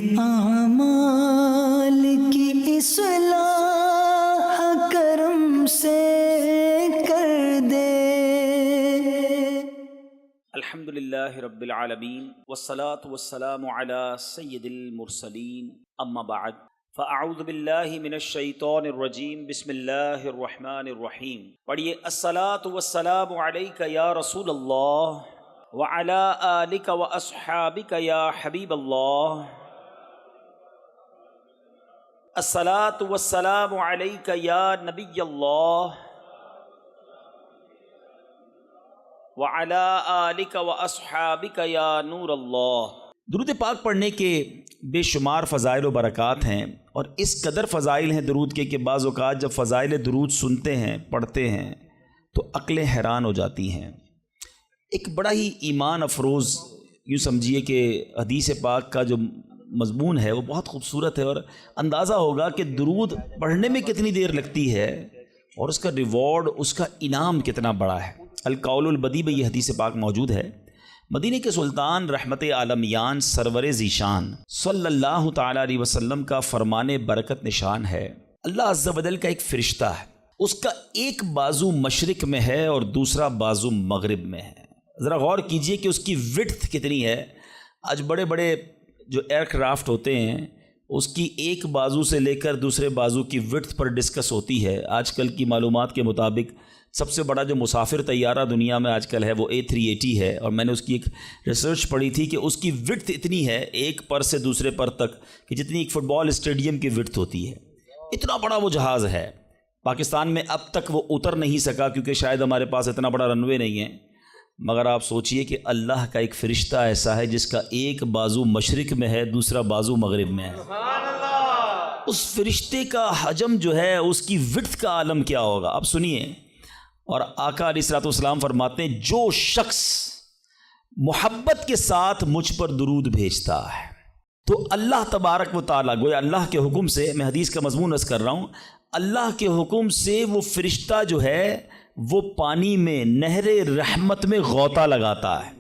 اعمال کی اصلاح کرم سے کر دے۔ الحمدللہ رب العالمین والصلاة والسلام علی سید المرسلین، اما بعد فاعوذ باللہ من الشیطان الرجیم، بسم اللہ الرحمن الرحیم۔ پڑھیے، الصلاة والسلام علیک یا رسول اللہ وعلی آلک واصحابک یا حبیب اللہ۔ الصلاة والسلام علیک یا نبی اللہ وعلی آلک واصحابک یا نور اللہ۔ درود پاک پڑھنے کے بے شمار فضائل و برکات ہیں، اور اس قدر فضائل ہیں درود کے کہ بعض اوقات جب فضائل درود سنتے ہیں، پڑھتے ہیں، تو عقلیں حیران ہو جاتی ہیں۔ ایک بڑا ہی ایمان افروز یوں سمجھیے کہ حدیث پاک کا جو مضمون ہے وہ بہت خوبصورت ہے، اور اندازہ ہوگا کہ درود پڑھنے میں کتنی دیر لگتی ہے اور اس کا ریوارڈ، اس کا انعام کتنا بڑا ہے۔ القول البدیع میں یہ حدیث پاک موجود ہے۔ مدینہ کے سلطان رحمت عالمیان سرور ذیشان صلی اللہ تعالیٰ علیہ وسلم کا فرمان برکت نشان ہے، اللہ عز و جل کا ایک فرشتہ ہے، اس کا ایک بازو مشرق میں ہے اور دوسرا بازو مغرب میں ہے۔ ذرا غور کیجئے کہ اس کی وڈتھ کتنی ہے۔ آج بڑے بڑے جو ایئر کرافٹ ہوتے ہیں، اس کی ایک بازو سے لے کر دوسرے بازو کی وڈتھ پر ڈسکس ہوتی ہے۔ آج کل کی معلومات کے مطابق سب سے بڑا جو مسافر طیارہ دنیا میں آج کل ہے وہ A380 ہے، اور میں نے اس کی ایک ریسرچ پڑھی تھی کہ اس کی وڈتھ اتنی ہے ایک پر سے دوسرے پر تک کہ جتنی ایک فٹ بال اسٹیڈیم کی وڈتھ ہوتی ہے۔ اتنا بڑا وہ جہاز ہے۔ پاکستان میں اب تک وہ اتر نہیں سکا کیونکہ شاید ہمارے پاس اتنا بڑا رن وے نہیں ہے، مگر آپ سوچئے کہ اللہ کا ایک فرشتہ ایسا ہے جس کا ایک بازو مشرق میں ہے، دوسرا بازو مغرب میں ہے۔ اس فرشتے کا حجم جو ہے، اس کی وڈتھ کا عالم کیا ہوگا، آپ سنیے۔ اور آقا علیہ الصلوۃ والسلام فرماتے ہیں، جو شخص محبت کے ساتھ مجھ پر درود بھیجتا ہے تو اللہ تبارک و تعالیٰ، گویا اللہ کے حکم سے، میں حدیث کا مضمون عرض کر رہا ہوں، اللہ کے حکم سے وہ فرشتہ جو ہے وہ پانی میں، نہر رحمت میں غوطہ لگاتا ہے،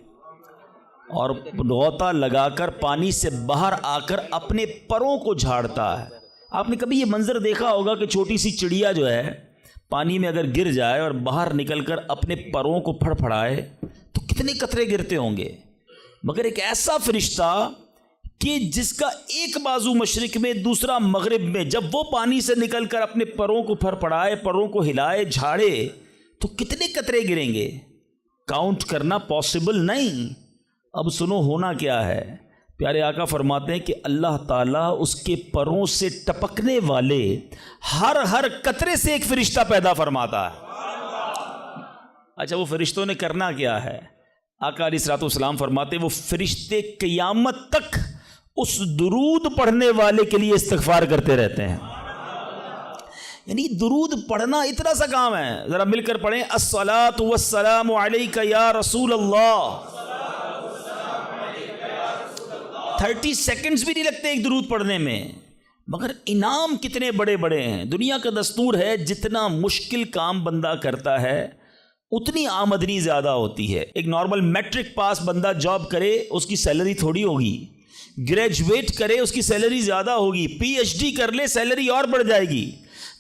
اور غوطہ لگا کر پانی سے باہر آ کر اپنے پروں کو جھاڑتا ہے۔ آپ نے کبھی یہ منظر دیکھا ہوگا کہ چھوٹی سی چڑیا جو ہے پانی میں اگر گر جائے اور باہر نکل کر اپنے پروں کو پھڑ پھڑائے تو کتنے قطرے گرتے ہوں گے، مگر ایک ایسا فرشتہ کہ جس کا ایک بازو مشرق میں، دوسرا مغرب میں، جب وہ پانی سے نکل کر اپنے پروں کو پھڑ پھڑائے، پروں کو ہلائے، جھاڑے تو کتنے قطرے گریں گے، کاؤنٹ کرنا پاسبل نہیں۔ اب سنو ہونا کیا ہے۔ پیارے آقا فرماتے ہیں کہ اللہ تعالیٰ اس کے پروں سے ٹپکنے والے ہر قطرے سے ایک فرشتہ پیدا فرماتا ہے۔ اچھا، وہ فرشتوں نے کرنا کیا ہے؟ آقا علیہ الصلوۃ والسلام فرماتے ہیں وہ فرشتے قیامت تک اس درود پڑھنے والے کے لیے استغفار کرتے رہتے ہیں۔ یعنی درود پڑھنا اتنا سا کام ہے، ذرا مل کر پڑھیں، الصلاۃ والسلام علیک یا رسول اللہ۔ 30 سیکنڈز بھی نہیں لگتے ایک درود پڑھنے میں، مگر انعام کتنے بڑے بڑے ہیں۔ دنیا کا دستور ہے جتنا مشکل کام بندہ کرتا ہے اتنی آمدنی زیادہ ہوتی ہے۔ ایک نارمل میٹرک پاس بندہ جاب کرے، اس کی سیلری تھوڑی ہوگی، گریجویٹ کرے اس کی سیلری زیادہ ہوگی، PhD کر لے سیلری اور بڑھ جائے گی۔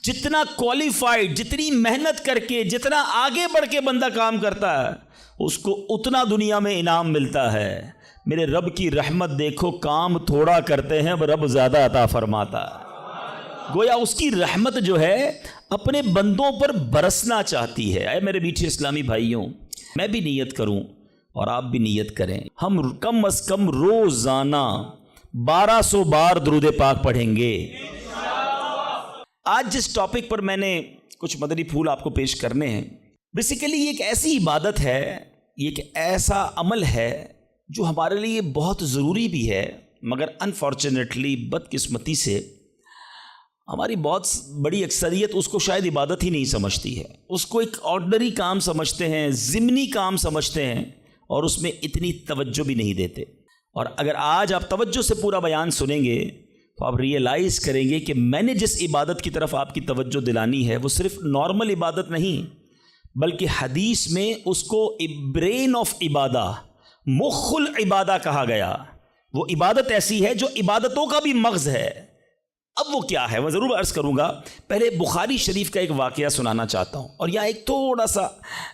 جتنا کوالیفائڈ، جتنی محنت کر کے، جتنا آگے بڑھ کے بندہ کام کرتا ہے اس کو اتنا دنیا میں انعام ملتا ہے۔ میرے رب کی رحمت دیکھو، کام تھوڑا کرتے ہیں رب زیادہ عطا فرماتا ہے۔ گویا اس کی رحمت جو ہے اپنے بندوں پر برسنا چاہتی ہے۔ اے میرے میٹھے اسلامی بھائیوں، میں بھی نیت کروں اور آپ بھی نیت کریں، ہم کم از کم روزانہ 1200 بار درود پاک پڑھیں گے۔ آج جس ٹاپک پر میں نے کچھ مدنی پھول آپ کو پیش کرنے ہیں، بیسیکلی یہ ایک ایسی عبادت ہے، یہ ایک ایسا عمل ہے جو ہمارے لیے بہت ضروری بھی ہے، مگر انفارچونیٹلی، بدقسمتی سے ہماری بہت بڑی اکثریت اس کو شاید عبادت ہی نہیں سمجھتی ہے، اس کو ایک آرڈنری کام سمجھتے ہیں، ضمنی کام سمجھتے ہیں، اور اس میں اتنی توجہ بھی نہیں دیتے۔ اور اگر آج آپ توجہ سے پورا بیان سنیں گے تو آپ ریئلائز کریں گے کہ میں نے جس عبادت کی طرف آپ کی توجہ دلانی ہے وہ صرف نارمل عبادت نہیں، بلکہ حدیث میں اس کو برین آف عبادہ، مخ العبادہ کہا گیا، وہ عبادت ایسی ہے جو عبادتوں کا بھی مغز ہے۔ اب وہ کیا ہے وہ ضرور عرض کروں گا۔ پہلے بخاری شریف کا ایک واقعہ سنانا چاہتا ہوں، اور یہاں ایک تھوڑا سا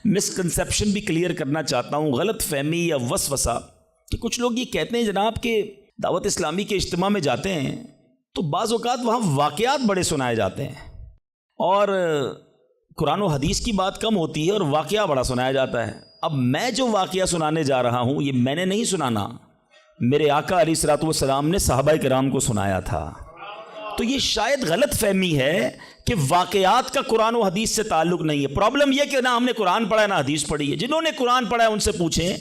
مسکنسیپشن بھی کلیئر کرنا چاہتا ہوں، غلط فہمی یا وسوسہ، کہ کچھ لوگ یہ کہتے ہیں جناب کہ دعوت اسلامی کے اجتماع میں جاتے ہیں تو بعض اوقات وہاں واقعات بڑے سنائے جاتے ہیں، اور قرآن و حدیث کی بات کم ہوتی ہے اور واقعہ بڑا سنایا جاتا ہے۔ اب میں جو واقعہ سنانے جا رہا ہوں یہ میں نے نہیں سنانا، میرے آقا علیہ الصلوۃ والسلام نے صحابہ کرام کو سنایا تھا۔ تو یہ شاید غلط فہمی ہے کہ واقعات کا قرآن و حدیث سے تعلق نہیں ہے۔ پرابلم یہ کہ نہ ہم نے قرآن پڑھا ہے نہ حدیث پڑھی ہے۔ جنہوں نے قرآن پڑھا ہے ان سے پوچھیں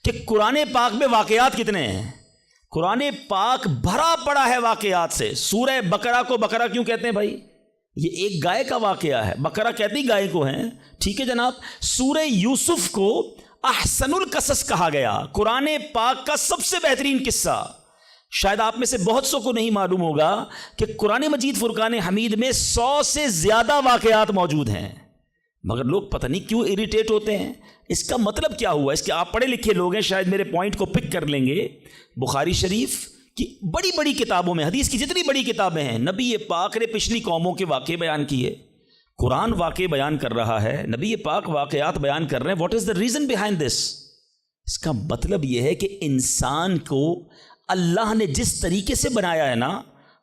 کہ قرآن پاک میں واقعات کتنے ہیں؟ قرآن پاک بھرا پڑا ہے واقعات سے۔ سورہ بقرہ کو بقرہ کیوں کہتے ہیں بھائی؟ یہ ایک گائے کا واقعہ ہے، بقرہ کہتے ہی گائے کو ہیں، ٹھیک ہے جناب۔ سورہ یوسف کو احسن القصص کہا گیا، قرآن پاک کا سب سے بہترین قصہ۔ شاید آپ میں سے بہت سو کو نہیں معلوم ہوگا کہ قرآن مجید فرقان حمید میں 100 سے زیادہ واقعات موجود ہیں، مگر لوگ پتہ نہیں کیوں اریٹیٹ ہوتے ہیں۔ اس کا مطلب کیا ہوا؟ اس کے آپ پڑھے لکھے لوگ ہیں، شاید میرے پوائنٹ کو پک کر لیں گے۔ بخاری شریف کی بڑی بڑی کتابوں میں، حدیث کی جتنی بڑی کتابیں ہیں، نبی پاک نے پچھلی قوموں کے واقعے بیان کیے۔ قرآن واقعے بیان کر رہا ہے، نبی پاک واقعات بیان کر رہے ہیں۔ What is the reason behind this? اس کا مطلب یہ ہے کہ انسان کو اللہ نے جس طریقے سے بنایا ہے نا،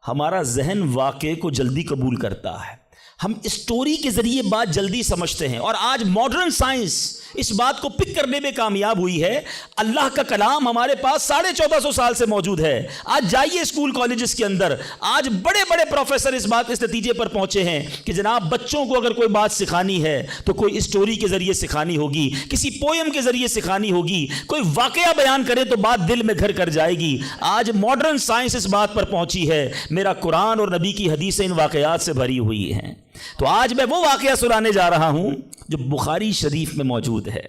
ہمارا ذہن واقعے کو جلدی قبول کرتا ہے، ہم اسٹوری کے ذریعے بات جلدی سمجھتے ہیں، اور آج ماڈرن سائنس اس بات کو پک کرنے میں کامیاب ہوئی ہے۔ اللہ کا کلام ہمارے پاس 1450 سال سے موجود ہے۔ آج جائیے اسکول کالجز کے اندر، آج بڑے بڑے پروفیسر اس نتیجے پر پہنچے ہیں کہ جناب بچوں کو اگر کوئی بات سکھانی ہے تو کوئی اسٹوری کے ذریعے سکھانی ہوگی، کسی پوئم کے ذریعے سکھانی ہوگی، کوئی واقعہ بیان کرے تو بات دل میں گھر کر جائے گی۔ آج ماڈرن سائنس اس بات پر پہنچی ہے، میرا قرآن اور نبی کی حدیثیں ان واقعات سے بھری ہوئی ہیں۔ تو آج میں وہ واقعہ سنانے جا رہا ہوں جو بخاری شریف میں موجود ہے۔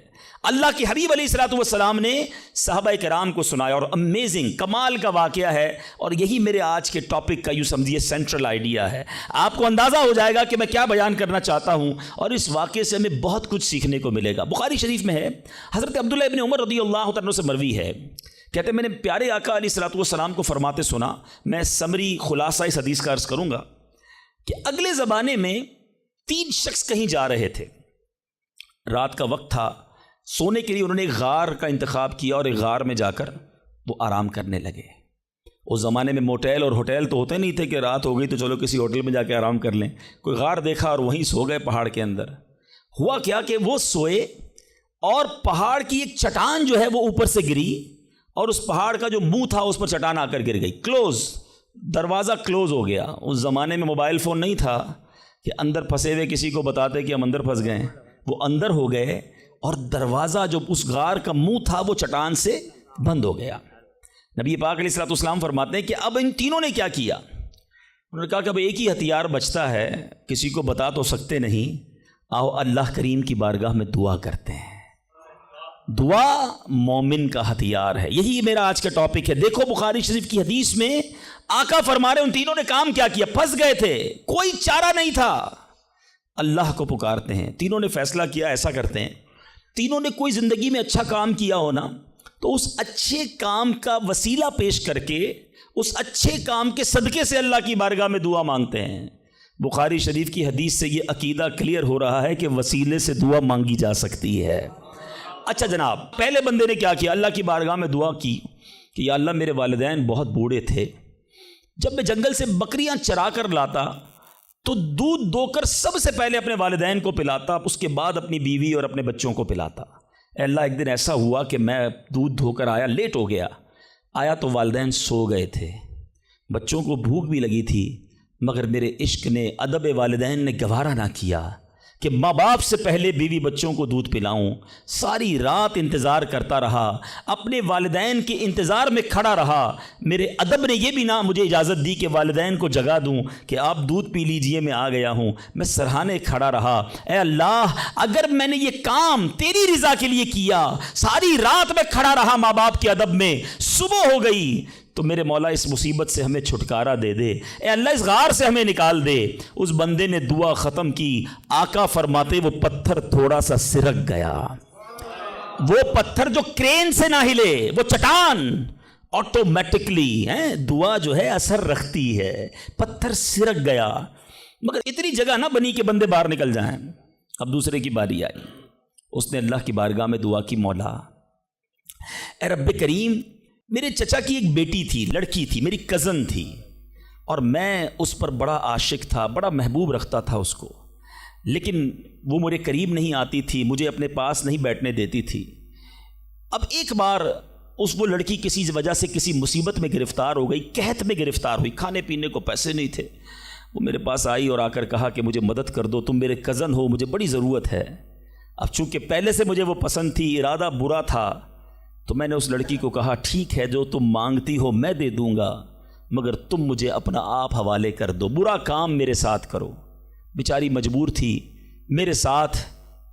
اللہ کے حبیب علیہ الصلوۃ والسلام نے صحابہ کرام کو سنایا، اور امیزنگ کمال کا واقعہ ہے، اور یہی میرے آج کے ٹاپک کا یوں سمجھیے سینٹرل آئیڈیا ہے۔ آپ کو اندازہ ہو جائے گا کہ میں کیا بیان کرنا چاہتا ہوں، اور اس واقعے سے ہمیں بہت کچھ سیکھنے کو ملے گا۔ بخاری شریف میں ہے، حضرت عبداللہ ابن عمر رضی اللہ عنہ سے مروی ہے، کہتے ہیں میں نے پیارے آقا علیہ الصلوۃ والسلام کو فرماتے سنا۔ میں سمری خلاصہ اس حدیث کا عرض کروں گا کہ اگلے زمانے میں 3 شخص کہیں جا رہے تھے، رات کا وقت تھا، سونے کے لیے انہوں نے ایک غار کا انتخاب کیا، اور ایک غار میں جا کر وہ آرام کرنے لگے۔ اس زمانے میں موٹیل اور ہوٹل تو ہوتے نہیں تھے کہ رات ہو گئی تو چلو کسی ہوٹل میں جا کے آرام کر لیں، کوئی غار دیکھا اور وہیں سو گئے پہاڑ کے اندر۔ ہوا کیا کہ وہ سوئے اور پہاڑ کی ایک چٹان جو ہے وہ اوپر سے گری، اور اس پہاڑ کا جو منہ تھا اس پر چٹان آ کر گر گئی، کلوز، دروازہ کلوز ہو گیا۔ اس زمانے میں موبائل فون نہیں تھا کہ اندر پھنسے ہوئے کسی کو بتاتے کہ ہم اندر پھنس گئے، وہ اندر ہو گئے، اور دروازہ جو اس غار کا منہ تھا وہ چٹان سے بند ہو گیا۔ نبی پاک علیہ الصلوۃ والسلام فرماتے ہیں کہ اب ان تینوں نے کیا کیا؟ انہوں نے کہا کہ اب ایک ہی ہتھیار بچتا ہے، کسی کو بتا تو سکتے نہیں، آؤ اللہ کریم کی بارگاہ میں دعا کرتے ہیں۔ دعا مومن کا ہتھیار ہے، یہی میرا آج کا ٹاپک ہے۔ دیکھو بخاری شریف کی حدیث میں آقا فرما رہے ان تینوں نے کام کیا کیا؟ پھنس گئے تھے، کوئی چارہ نہیں تھا، اللہ کو پکارتے ہیں۔ تینوں نے فیصلہ کیا ایسا کرتے ہیں، تینوں نے کوئی زندگی میں اچھا کام کیا ہونا تو اس اچھے کام کا وسیلہ پیش کر کے اس اچھے کام کے صدقے سے اللہ کی بارگاہ میں دعا مانگتے ہیں۔ بخاری شریف کی حدیث سے یہ عقیدہ کلیئر ہو رہا ہے کہ وسیلے سے دعا مانگی جا سکتی ہے۔ اچھا جناب، پہلے بندے نے کیا کیا؟ اللہ کی بارگاہ میں دعا کی کہ یا اللہ میرے والدین بہت بوڑھے تھے، جب میں جنگل سے بکریاں چرا کر لاتا تو دودھ دو کر سب سے پہلے اپنے والدین کو پلاتا، اس کے بعد اپنی بیوی اور اپنے بچوں کو پلاتا۔ اے اللہ ایک دن ایسا ہوا کہ میں دودھ دھو کر آیا، لیٹ ہو گیا، آیا تو والدین سو گئے تھے، بچوں کو بھوک بھی لگی تھی، مگر میرے عشق نے، ادب والدین نے گوارا نہ کیا کہ ماں باپ سے پہلے بیوی بچوں کو دودھ پلاؤں۔ ساری رات انتظار کرتا رہا، اپنے والدین کے انتظار میں کھڑا رہا۔ میرے ادب نے یہ بھی نہ مجھے اجازت دی کہ والدین کو جگا دوں کہ آپ دودھ پی لیجئے، میں آ گیا ہوں۔ میں سرہانے کھڑا رہا، اے اللہ اگر میں نے یہ کام تیری رضا کے لیے کیا، ساری رات میں کھڑا رہا ماں باپ کے ادب میں، صبح ہو گئی تو میرے مولا اس مصیبت سے ہمیں چھٹکارا دے دے، اے اللہ اس غار سے ہمیں نکال دے۔ اس بندے نے دعا ختم کی، آقا فرماتے وہ پتھر تھوڑا سا سرک گیا، وہ پتھر جو کرین سے نہ ہلے، وہ چٹان، آٹومیٹکلی دعا جو ہے اثر رکھتی ہے. پتھر سرک گیا مگر اتنی جگہ نہ بنی کہ بندے باہر نکل جائیں. اب دوسرے کی باری آئی. اس نے اللہ کی بارگاہ میں دعا کی، مولا اے رب کریم، میرے چچا کی ایک بیٹی تھی، لڑکی تھی، میری کزن تھی، اور میں اس پر بڑا عاشق تھا، بڑا محبوب رکھتا تھا اس کو، لیکن وہ میرے قریب نہیں آتی تھی، مجھے اپنے پاس نہیں بیٹھنے دیتی تھی. اب ایک بار وہ لڑکی کسی وجہ سے کسی مصیبت میں گرفتار ہو گئی، قحط میں گرفتار ہوئی، کھانے پینے کو پیسے نہیں تھے. وہ میرے پاس آئی اور آ کر کہا کہ مجھے مدد کر دو، تم میرے کزن ہو، مجھے بڑی ضرورت ہے. اب چونکہ پہلے سے مجھے وہ پسند تھی، ارادہ برا تھا، تو میں نے اس لڑکی کو کہا ٹھیک ہے، جو تم مانگتی ہو میں دے دوں گا، مگر تم مجھے اپنا آپ حوالے کر دو، برا کام میرے ساتھ کرو. بیچاری مجبور تھی، میرے ساتھ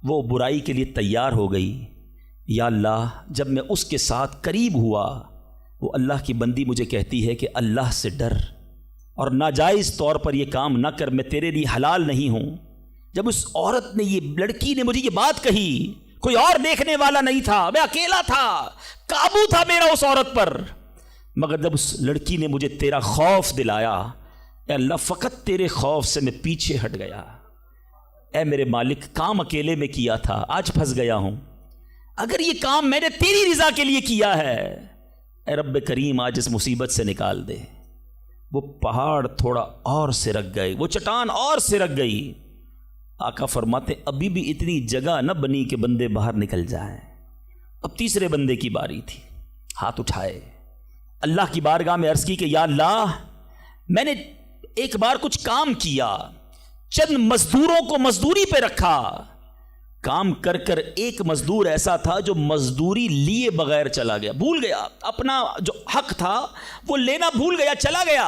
وہ برائی کے لیے تیار ہو گئی. یا اللہ، جب میں اس کے ساتھ قریب ہوا، وہ اللہ کی بندی مجھے کہتی ہے کہ اللہ سے ڈر اور ناجائز طور پر یہ کام نہ کر، میں تیرے لیے حلال نہیں ہوں. جب اس عورت نے، یہ لڑکی نے مجھے یہ بات کہی، کوئی اور دیکھنے والا نہیں تھا، میں اکیلا تھا، قابو تھا میرا اس عورت پر، مگر جب اس لڑکی نے مجھے تیرا خوف دلایا، اے اللہ فقط تیرے خوف سے میں پیچھے ہٹ گیا. اے میرے مالک، کام اکیلے میں کیا تھا، آج پھنس گیا ہوں. اگر یہ کام میں نے تیری رضا کے لیے کیا ہے، اے رب کریم آج اس مصیبت سے نکال دے. وہ پہاڑ تھوڑا اور سرک گئے، وہ چٹان اور سرک گئی. آقا فرماتے ابھی بھی اتنی جگہ نہ بنی کہ بندے باہر نکل جائیں. اب تیسرے بندے کی باری تھی. ہاتھ اٹھائے، اللہ کی بارگاہ میں عرض کی کہ یا اللہ، میں نے ایک بار کچھ کام کیا، چند مزدوروں کو مزدوری پہ رکھا، کام کر کر ایک مزدور ایسا تھا جو مزدوری لیے بغیر چلا گیا، بھول گیا اپنا جو حق تھا وہ لینا، بھول گیا، چلا گیا.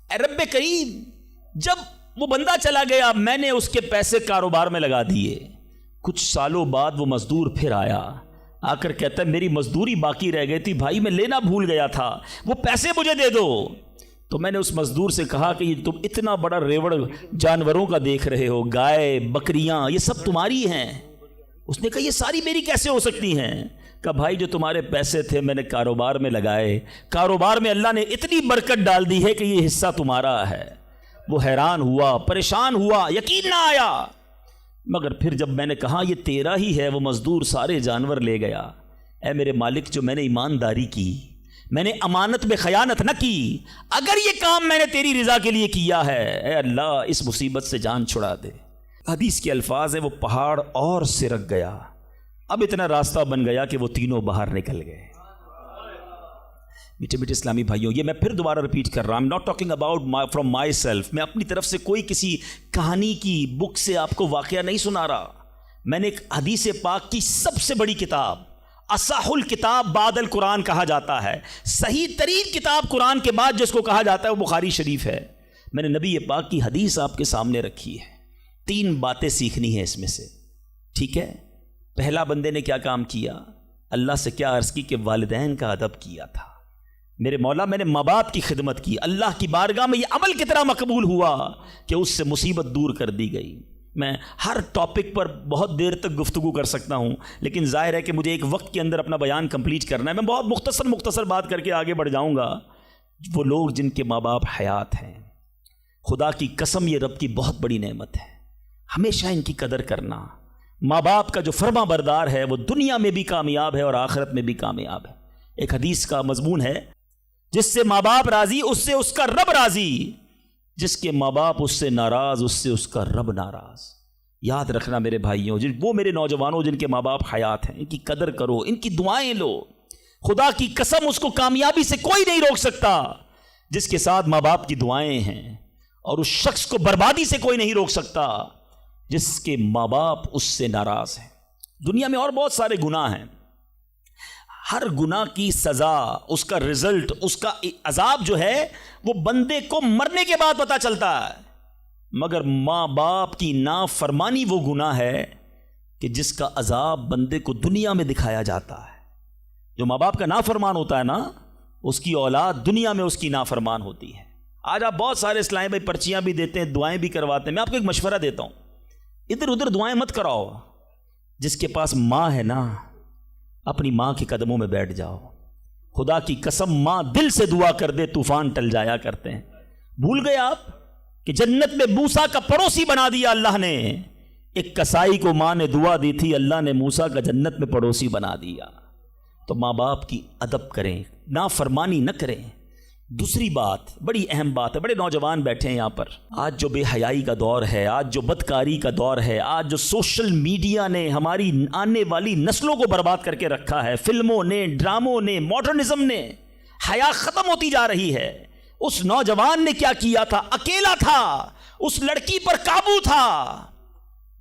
اے رب کریم، جب وہ بندہ چلا گیا، میں نے اس کے پیسے کاروبار میں لگا دیے. کچھ سالوں بعد وہ مزدور پھر آیا، آ کر کہتا ہے میری مزدوری باقی رہ گئی تھی بھائی، میں لینا بھول گیا تھا، وہ پیسے مجھے دے دو. تو میں نے اس مزدور سے کہا کہ یہ تم اتنا بڑا ریوڑ جانوروں کا دیکھ رہے ہو، گائے بکریاں یہ سب تمہاری ہیں. اس نے کہا یہ ساری میری کیسے ہو سکتی ہیں؟ کہا بھائی جو تمہارے پیسے تھے میں نے کاروبار میں لگائے، کاروبار میں اللہ نے اتنی برکت ڈال دی ہے کہ یہ حصہ تمہارا ہے. وہ حیران ہوا، پریشان ہوا، یقین نہ آیا. مگر پھر جب میں نے کہا یہ تیرا ہی ہے، وہ مزدور سارے جانور لے گیا. اے میرے مالک، جو میں نے ایمانداری کی، میں نے امانت میں خیانت نہ کی، اگر یہ کام میں نے تیری رضا کے لیے کیا ہے، اے اللہ اس مصیبت سے جان چھڑا دے. حدیث کے الفاظ ہیں وہ پہاڑ اور سرک گیا. اب اتنا راستہ بن گیا کہ وہ تینوں باہر نکل گئے. میٹھے میٹھے اسلامی بھائیوں، یہ میں پھر دوبارہ ریپیٹ کر رہا ہوں، not talking about from my self. میں اپنی طرف سے کوئی کسی کہانی کی بک سے آپ کو واقعہ نہیں سنا رہا. میں نے ایک حدیث پاک کی سب سے بڑی کتاب، اصح الکتاب بعد القرآن کہا جاتا ہے، صحیح ترین کتاب قرآن کے بعد جس کو کہا جاتا ہے وہ بخاری شریف ہے. میں نے نبی پاک کی حدیث آپ کے سامنے رکھی ہے. 3 باتیں سیکھنی ہیں اس میں سے، ٹھیک ہے؟ پہلا بندے نے کیا کام کیا؟ اللہ سے کیا عرض کی کہ والدین کا ادب کیا تھا. میرے مولا میں نے ماں باپ کی خدمت کی. اللہ کی بارگاہ میں یہ عمل کتنا مقبول ہوا کہ اس سے مصیبت دور کر دی گئی. میں ہر ٹاپک پر بہت دیر تک گفتگو کر سکتا ہوں، لیکن ظاہر ہے کہ مجھے ایک وقت کے اندر اپنا بیان کمپلیٹ کرنا ہے. میں بہت مختصر بات کر کے آگے بڑھ جاؤں گا. وہ لوگ جن کے ماں باپ حیات ہیں، خدا کی قسم یہ رب کی بہت بڑی نعمت ہے، ہمیشہ ان کی قدر کرنا. ماں باپ کا جو فرما بردار ہے وہ دنیا میں بھی کامیاب ہے اور آخرت میں بھی کامیاب ہے. ایک حدیث کا مضمون ہے، جس سے ماں باپ راضی اس سے اس کا رب راضی، جس کے ماں باپ اس سے ناراض اس سے اس کا رب ناراض. یاد رکھنا میرے بھائیوں، وہ میرے نوجوانوں جن کے ماں باپ حیات ہیں، ان کی قدر کرو، ان کی دعائیں لو. خدا کی قسم اس کو کامیابی سے کوئی نہیں روک سکتا جس کے ساتھ ماں باپ کی دعائیں ہیں، اور اس شخص کو بربادی سے کوئی نہیں روک سکتا جس کے ماں باپ اس سے ناراض ہیں. دنیا میں اور بہت سارے گناہ ہیں، ہر گناہ کی سزا، اس کا رزلٹ، اس کا عذاب جو ہے وہ بندے کو مرنے کے بعد پتہ چلتا ہے. مگر ماں باپ کی نافرمانی وہ گناہ ہے کہ جس کا عذاب بندے کو دنیا میں دکھایا جاتا ہے. جو ماں باپ کا نافرمان ہوتا ہے نا، اس کی اولاد دنیا میں اس کی نافرمان ہوتی ہے. آج آپ بہت سارے اسلام بھائی پرچیاں بھی دیتے ہیں، دعائیں بھی کرواتے ہیں. میں آپ کو ایک مشورہ دیتا ہوں، ادھر ادھر دعائیں مت کراؤ. جس کے پاس ماں ہے نا، اپنی ماں کے قدموں میں بیٹھ جاؤ. خدا کی قسم ماں دل سے دعا کر دے طوفان ٹل جایا کرتے ہیں۔ بھول گئے آپ کہ جنت میں موسیٰ کا پڑوسی بنا دیا اللہ نے؟ ایک کسائی کو ماں نے دعا دی تھی، اللہ نے موسیٰ کا جنت میں پڑوسی بنا دیا۔ تو ماں باپ کی ادب کریں، نافرمانی نہ کریں۔ دوسری بات، بڑی اہم بات ہے، بڑے نوجوان بیٹھے ہیں یہاں پر، آج جو بے حیائی کا دور ہے، آج جو بدکاری کا دور ہے، آج جو سوشل میڈیا نے ہماری آنے والی نسلوں کو برباد کر کے رکھا ہے، فلموں نے، ڈراموں نے، ماڈرنزم نے، حیا ختم ہوتی جا رہی ہے۔ اس نوجوان نے کیا کیا تھا؟ اکیلا تھا، اس لڑکی پر قابو تھا،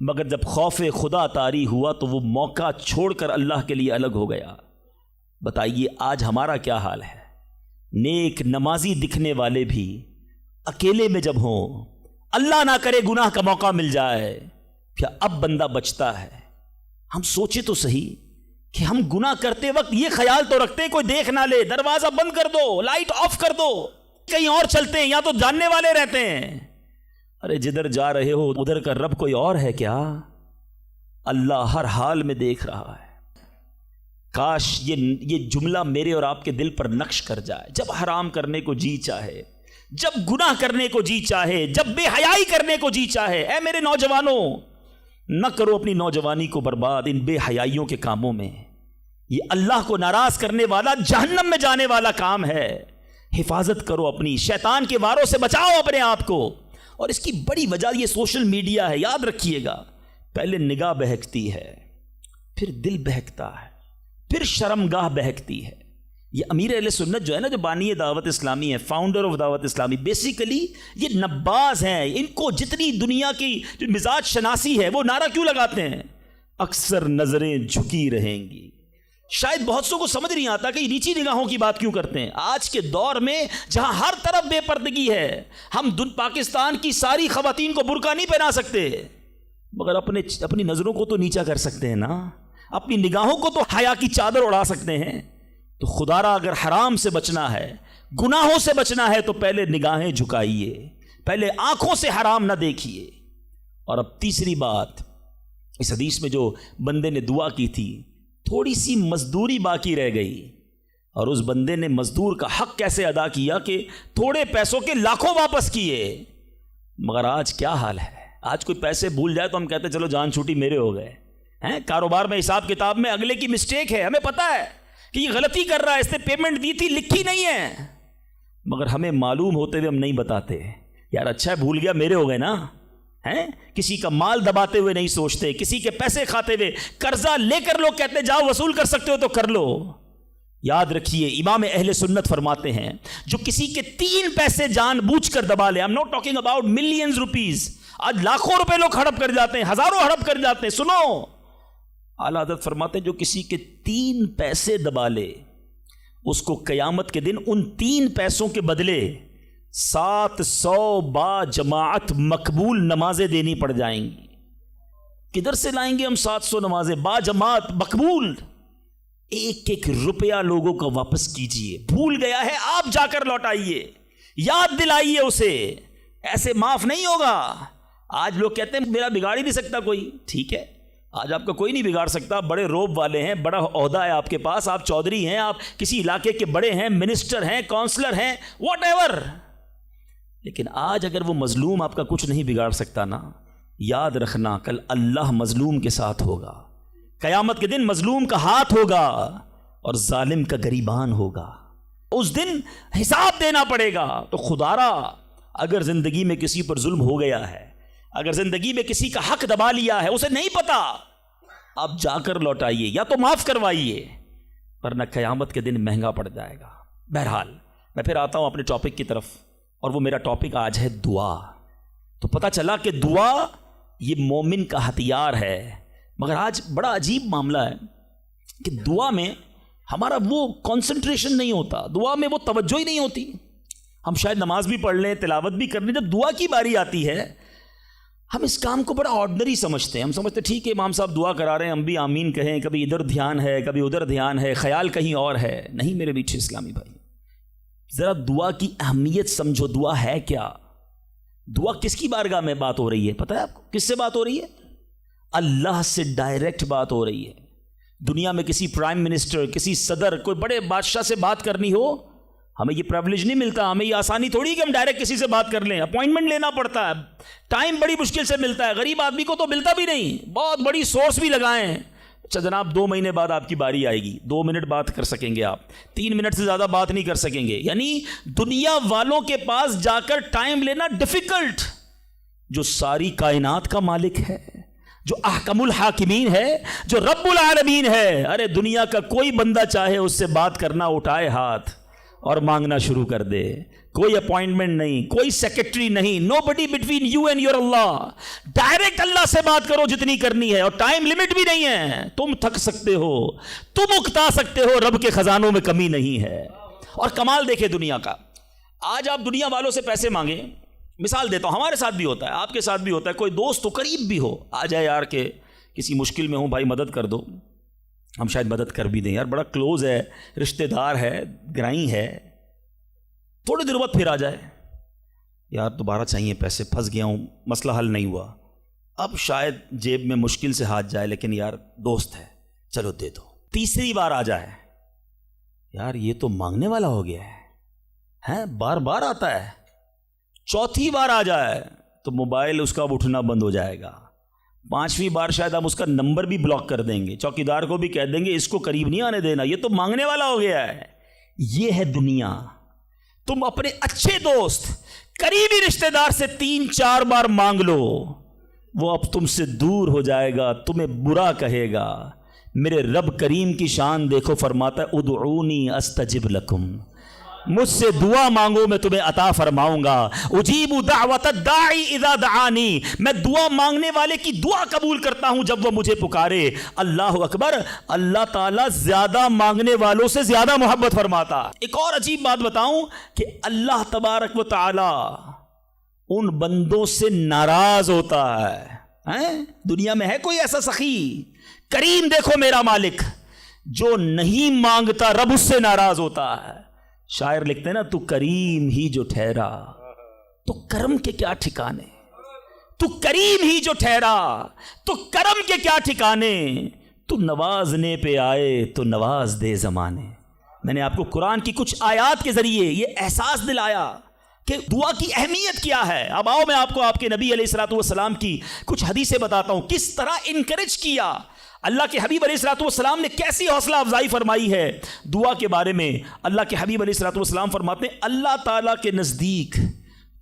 مگر جب خوف خدا طاری ہوا تو وہ موقع چھوڑ کر اللہ کے لیے الگ ہو گیا۔ بتائیے آج ہمارا کیا حال ہے؟ نیک نمازی دکھنے والے بھی اکیلے میں جب ہوں، اللہ نہ کرے گناہ کا موقع مل جائے، کیا اب بندہ بچتا ہے؟ ہم سوچے تو صحیح کہ ہم گناہ کرتے وقت یہ خیال تو رکھتے ہیں کوئی دیکھ نہ لے، دروازہ بند کر دو، لائٹ آف کر دو، کہیں اور چلتے ہیں، یا تو جاننے والے رہتے ہیں۔ ارے جدھر جا رہے ہو ادھر کا رب کوئی اور ہے کیا؟ اللہ ہر حال میں دیکھ رہا ہے۔ کاش یہ جملہ میرے اور آپ کے دل پر نقش کر جائے، جب حرام کرنے کو جی چاہے، جب گناہ کرنے کو جی چاہے، جب بے حیائی کرنے کو جی چاہے، اے میرے نوجوانوں، نہ کرو اپنی نوجوانی کو برباد ان بے حیائیوں کے کاموں میں۔ یہ اللہ کو ناراض کرنے والا، جہنم میں جانے والا کام ہے۔ حفاظت کرو اپنی، شیطان کے واروں سے بچاؤ اپنے آپ کو۔ اور اس کی بڑی وجہ یہ سوشل میڈیا ہے، یاد رکھیے گا، پہلے نگاہ بہکتی ہے، پھر دل بہکتا ہے، پھر شرمگاہ بہکتی ہے۔ یہ امیر اہل سنت جو ہے نا، جو بانی دعوت اسلامی ہے، فاؤنڈر آف دعوت اسلامی، بیسیکلی یہ نباز ہیں۔ ان کو جتنی دنیا کی جو مزاج شناسی ہے وہ نعرہ کیوں لگاتے ہیں؟ اکثر نظریں جھکی رہیں گی۔ شاید بہت سو کو سمجھ نہیں آتا کہ یہ نیچی نگاہوں کی بات کیوں کرتے ہیں۔ آج کے دور میں جہاں ہر طرف بے پردگی ہے، ہم پاکستان کی ساری خواتین کو برقع نہیں پہنا سکتے، مگر اپنی نظروں کو تو نیچا کر سکتے ہیں نا، اپنی نگاہوں کو تو حیا کی چادر اڑا سکتے ہیں۔ تو خدا را اگر حرام سے بچنا ہے، گناہوں سے بچنا ہے، تو پہلے نگاہیں جھکائیے، پہلے آنکھوں سے حرام نہ دیکھیے۔ اور اب تیسری بات، اس حدیث میں جو بندے نے دعا کی تھی، تھوڑی سی مزدوری باقی رہ گئی، اور اس بندے نے مزدور کا حق کیسے ادا کیا کہ تھوڑے پیسوں کے لاکھوں واپس کیے۔ مگر آج کیا حال ہے؟ آج کوئی پیسے بھول جائے تو ہم کہتے چلو جان چھوٹی میرے ہو گئے ہیں۔ کاروبار میں، حساب کتاب میں اگلے کی مسٹیک ہے، ہمیں پتہ ہے کہ یہ غلطی کر رہا ہے، اس نے پیمنٹ دی تھی، لکھی نہیں ہے، مگر ہمیں معلوم ہوتے ہوئے ہم نہیں بتاتے۔ یار اچھا ہے بھول گیا، میرے ہو گئے نا، ہیں؟ کسی کا مال دباتے ہوئے نہیں سوچتے، کسی کے پیسے کھاتے ہوئے، قرضہ لے کر لوگ کہتے جاؤ وصول کر سکتے ہو تو کر لو۔ یاد رکھیے امام اہل سنت فرماتے ہیں، جو کسی کے 3 پیسے جان بوجھ کر دبا لے، I'm not talking about millions rupees، آج لاکھوں روپے لوگ ہڑپ کر جاتے ہیں، ہزاروں ہڑپ کر جاتے ہیں۔ سنو، اعلیٰ حضرت فرماتے ہیں جو کسی کے 3 پیسے دبا لے، اس کو قیامت کے دن ان 3 پیسوں کے بدلے 700 با جماعت مقبول نمازیں دینی پڑ جائیں گی۔ کدھر سے لائیں گے ہم 700 نمازیں با جماعت مقبول؟ ایک ایک روپیہ لوگوں کا واپس کیجئے، بھول گیا ہے آپ جا کر لوٹائیے، یاد دلائیے اسے، ایسے معاف نہیں ہوگا۔ آج لوگ کہتے ہیں میرا بگاڑ ہی نہیں سکتا کوئی، ٹھیک ہے، آج آپ کا کوئی نہیں بگاڑ سکتا، بڑے روب والے ہیں، بڑا عہدہ ہے آپ کے پاس، آپ چودھری ہیں، آپ کسی علاقے کے بڑے ہیں، منسٹر ہیں، کونسلر ہیں، واٹ ایور، لیکن آج اگر وہ مظلوم آپ کا کچھ نہیں بگاڑ سکتا نا، یاد رکھنا کل اللہ مظلوم کے ساتھ ہوگا، قیامت کے دن مظلوم کا ہاتھ ہوگا اور ظالم کا گریبان ہوگا، اس دن حساب دینا پڑے گا۔ تو خدا را اگر زندگی میں کسی پر ظلم ہو گیا ہے، اگر زندگی میں کسی کا حق دبا لیا ہے، اسے نہیں پتا، آپ جا کر لوٹائیے یا تو معاف کروائیے، ورنہ قیامت کے دن مہنگا پڑ جائے گا۔ بہرحال میں پھر آتا ہوں اپنے ٹاپک کی طرف، اور وہ میرا ٹاپک آج ہے دعا۔ تو پتہ چلا کہ دعا یہ مومن کا ہتھیار ہے، مگر آج بڑا عجیب معاملہ ہے کہ دعا میں ہمارا وہ کنسنٹریشن نہیں ہوتا، دعا میں وہ توجہ ہی نہیں ہوتی۔ ہم شاید نماز بھی پڑھ لیں، تلاوت بھی کر لیں، جب دعا کی باری آتی ہے ہم اس کام کو بڑا آرڈنری سمجھتے ہیں۔ ہم سمجھتے ہیں ٹھیک ہے امام صاحب دعا کرا رہے ہیں، ہم بھی آمین کہیں، کبھی ادھر دھیان ہے، کبھی ادھر دھیان ہے، خیال کہیں اور ہے۔ نہیں میرے میٹھے اسلامی بھائی، ذرا دعا کی اہمیت سمجھو، دعا ہے کیا؟ دعا کس کی بارگاہ میں بات ہو رہی ہے؟ پتہ ہے آپ کو کس سے بات ہو رہی ہے؟ اللہ سے ڈائریکٹ بات ہو رہی ہے۔ دنیا میں کسی پرائم منسٹر، کسی صدر، کوئی بڑے بادشاہ سے بات کرنی ہو، ہمیں یہ پریولیج نہیں ملتا، ہمیں یہ آسانی تھوڑی کہ ہم ڈائریکٹ کسی سے بات کر لیں، اپوائنٹمنٹ لینا پڑتا ہے، ٹائم بڑی مشکل سے ملتا ہے، غریب آدمی کو تو ملتا بھی نہیں، بہت بڑی سورس بھی لگائیں، اچھا جناب 2 مہینے بعد آپ کی باری آئے گی، 2 منٹ بات کر سکیں گے آپ، 3 منٹ سے زیادہ بات نہیں کر سکیں گے، یعنی دنیا والوں کے پاس جا کر ٹائم لینا ڈیفیکلٹ، جو ساری کائنات کا مالک ہے، جو احکم الحاکمین ہے، جو رب العالمین ہے، ارے دنیا کا کوئی بندہ چاہے اس سے بات کرنا اٹھائے ہاتھ اور مانگنا شروع کر دے، کوئی اپوائنٹمنٹ نہیں، کوئی سیکرٹری نہیں، nobody between you and your Allah, direct Allah سے بات کرو جتنی کرنی ہے، اور ٹائم لمٹ بھی نہیں ہے، تم تھک سکتے ہو، تم اکتا سکتے ہو، رب کے خزانوں میں کمی نہیں ہے۔ اور کمال دیکھے دنیا کا، آج آپ دنیا والوں سے پیسے مانگیں، مثال دیتا ہوں، ہمارے ساتھ بھی ہوتا ہے، آپ کے ساتھ بھی ہوتا ہے، کوئی دوست ہو قریب بھی ہو، آ جائے یار کہ کسی مشکل میں ہوں بھائی مدد کر دو، ہم شاید مدد کر بھی دیں، یار بڑا کلوز ہے، رشتہ دار ہے، گرائی ہے، تھوڑے دیر بعد پھر آ جائے، یار دوبارہ چاہیے پیسے، پھنس گیا ہوں، مسئلہ حل نہیں ہوا، اب شاید جیب میں مشکل سے ہاتھ جائے، لیکن یار دوست ہے چلو دے دو، تیسری بار آ جائے، یار یہ تو مانگنے والا ہو گیا ہے، بار بار آتا ہے، چوتھی بار آ جائے تو موبائل اس کا اب اٹھنا بند ہو جائے گا، 5ویں بار شاید ہم اس کا نمبر بھی بلاک کر دیں گے، چوکیدار کو بھی کہہ دیں گے اس کو قریب نہیں آنے دینا، یہ تو مانگنے والا ہو گیا ہے۔ یہ ہے دنیا، تم اپنے اچھے دوست قریبی رشتہ دار سے 3-4 بار مانگ لو، وہ اب تم سے دور ہو جائے گا، تمہیں برا کہے گا۔ میرے رب کریم کی شان دیکھو، فرماتا ہے ادعونی استجب لکم، مجھ سے دعا مانگو میں تمہیں عطا فرماؤں گا، اجیب دعوت الداعی اذا دعانی، میں دعا مانگنے والے کی دعا قبول کرتا ہوں جب وہ مجھے پکارے۔ اللہ اکبر، اللہ تعالیٰ زیادہ مانگنے والوں سے زیادہ محبت فرماتا۔ ایک اور عجیب بات بتاؤں کہ اللہ تبارک و تعالی ان بندوں سے ناراض ہوتا ہے، دنیا میں ہے کوئی ایسا سخی؟ کریم دیکھو میرا مالک، جو نہیں مانگتا رب اس سے ناراض ہوتا ہے۔ شاعر لکھتے ہیں نا، تو کریم ہی جو ٹھہرا تو کرم کے کیا ٹھکانے، تو کریم ہی جو ٹھہرا تو کرم کے کیا ٹھکانے، تو نوازنے پہ آئے تو نواز دے زمانے۔ میں نے آپ کو قرآن کی کچھ آیات کے ذریعے یہ احساس دلایا کہ دعا کی اہمیت کیا ہے۔ اب آؤ میں آپ کو آپ کے نبی علیہ الصلوۃ والسلام کی کچھ حدیثیں بتاتا ہوں، کس طرح انکریج کیا اللہ کے حبیب علیہ الصلوۃ والسلام نے، کیسی حوصلہ افزائی فرمائی ہے دعا کے بارے میں۔ اللہ کے حبیب علیہ الصلوۃ والسلام فرماتے ہیں اللہ تعالیٰ کے نزدیک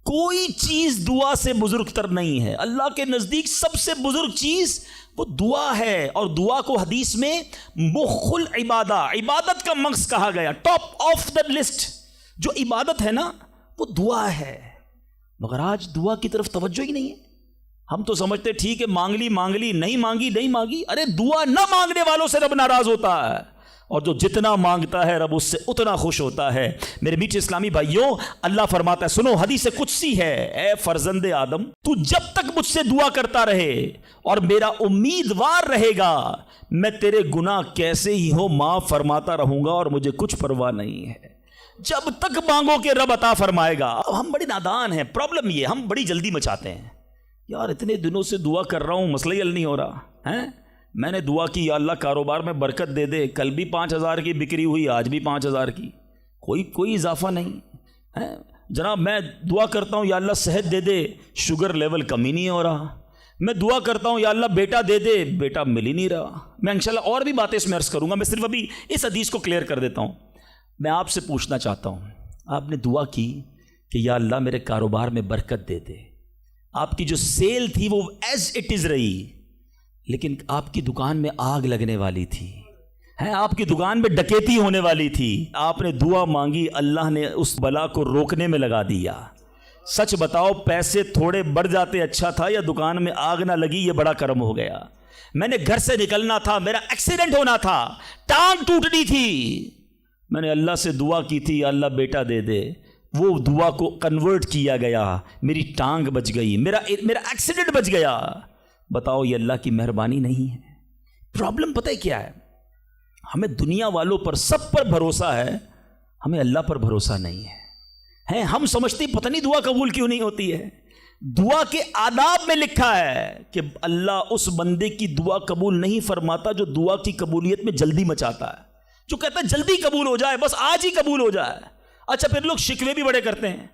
کوئی چیز دعا سے بزرگ تر نہیں ہے، اللہ کے نزدیک سب سے بزرگ چیز وہ دعا ہے، اور دعا کو حدیث میں مخ العبادہ، عبادت کا مغز کہا گیا، ٹاپ آف دا لسٹ جو عبادت ہے نا وہ دعا ہے۔ مگر آج دعا کی طرف توجہ ہی نہیں ہے، ہم تو سمجھتے ٹھیک ہے مانگ لی، نہیں مانگی، ارے دعا نہ مانگنے والوں سے رب ناراض ہوتا ہے، اور جو جتنا مانگتا ہے رب اس سے اتنا خوش ہوتا ہے۔ میرے میٹھے اسلامی بھائیوں، اللہ فرماتا ہے، سنو حدیث قدسی ہے، اے فرزند آدم تو جب تک مجھ سے دعا کرتا رہے اور میرا امیدوار رہے گا، میں تیرے گناہ کیسے ہی ہو معاف فرماتا رہوں گا اور مجھے کچھ پرواہ نہیں ہے۔ جب تک مانگو کہ رب عطا فرمائے گا۔ اب ہم بڑے نادان ہیں، پرابلم یہ ہم بڑی جلدی مچاتے ہیں، یار اتنے دنوں سے دعا کر رہا ہوں مسئلہ ہی حل نہیں ہو رہا ہے، میں نے دعا کی یا اللہ کاروبار میں برکت دے دے، کل بھی 5,000 کی بکری ہوئی، آج بھی 5,000 کی، کوئی اضافہ نہیں ہے۔ جناب میں دعا کرتا ہوں یا اللہ صحت دے دے، شوگر لیول کم ہی نہیں ہو رہا۔ میں دعا کرتا ہوں یا اللہ بیٹا دے دے، بیٹا مل ہی نہیں رہا۔ میں انشاءاللہ اور بھی باتیں اس میں عرض کروں گا، میں صرف ابھی اس حدیث کو کلیئر کر دیتا ہوں۔ میں آپ سے پوچھنا چاہتا ہوں، آپ نے دعا کی کہ یا اللہ میرے کاروبار میں برکت دے دے، آپ کی جو سیل تھی وہ ایز اٹ از رہی، لیکن آپ کی دکان میں آگ لگنے والی تھی، آپ کی دکان میں ڈکیتی ہونے والی تھی، آپ نے دعا مانگی، اللہ نے اس بلا کو روکنے میں لگا دیا۔ سچ بتاؤ پیسے تھوڑے بڑھ جاتے اچھا تھا، یا دکان میں آگ نہ لگی یہ بڑا کرم ہو گیا؟ میں نے گھر سے نکلنا تھا، میرا ایکسیڈنٹ ہونا تھا، ٹانگ ٹوٹنی تھی، میں نے اللہ سے دعا کی تھی یا اللہ بیٹا دے دے، وہ دعا کو کنورٹ کیا گیا، میری ٹانگ بچ گئی، میرا ایکسیڈنٹ بچ گیا۔ بتاؤ یہ اللہ کی مہربانی نہیں ہے؟ پرابلم پتہ ہے کیا ہے؟ ہمیں دنیا والوں پر سب پر بھروسہ ہے، ہمیں اللہ پر بھروسہ نہیں ہے۔ ہم سمجھتے پتہ نہیں دعا قبول کیوں نہیں ہوتی ہے۔ دعا کے آداب میں لکھا ہے کہ اللہ اس بندے کی دعا قبول نہیں فرماتا جو دعا کی قبولیت میں جلدی مچاتا ہے، جو کہتا ہے جلدی قبول ہو جائے، بس آج ہی قبول ہو جائے۔ اچھا پھر لوگ شکوے بھی بڑے کرتے ہیں،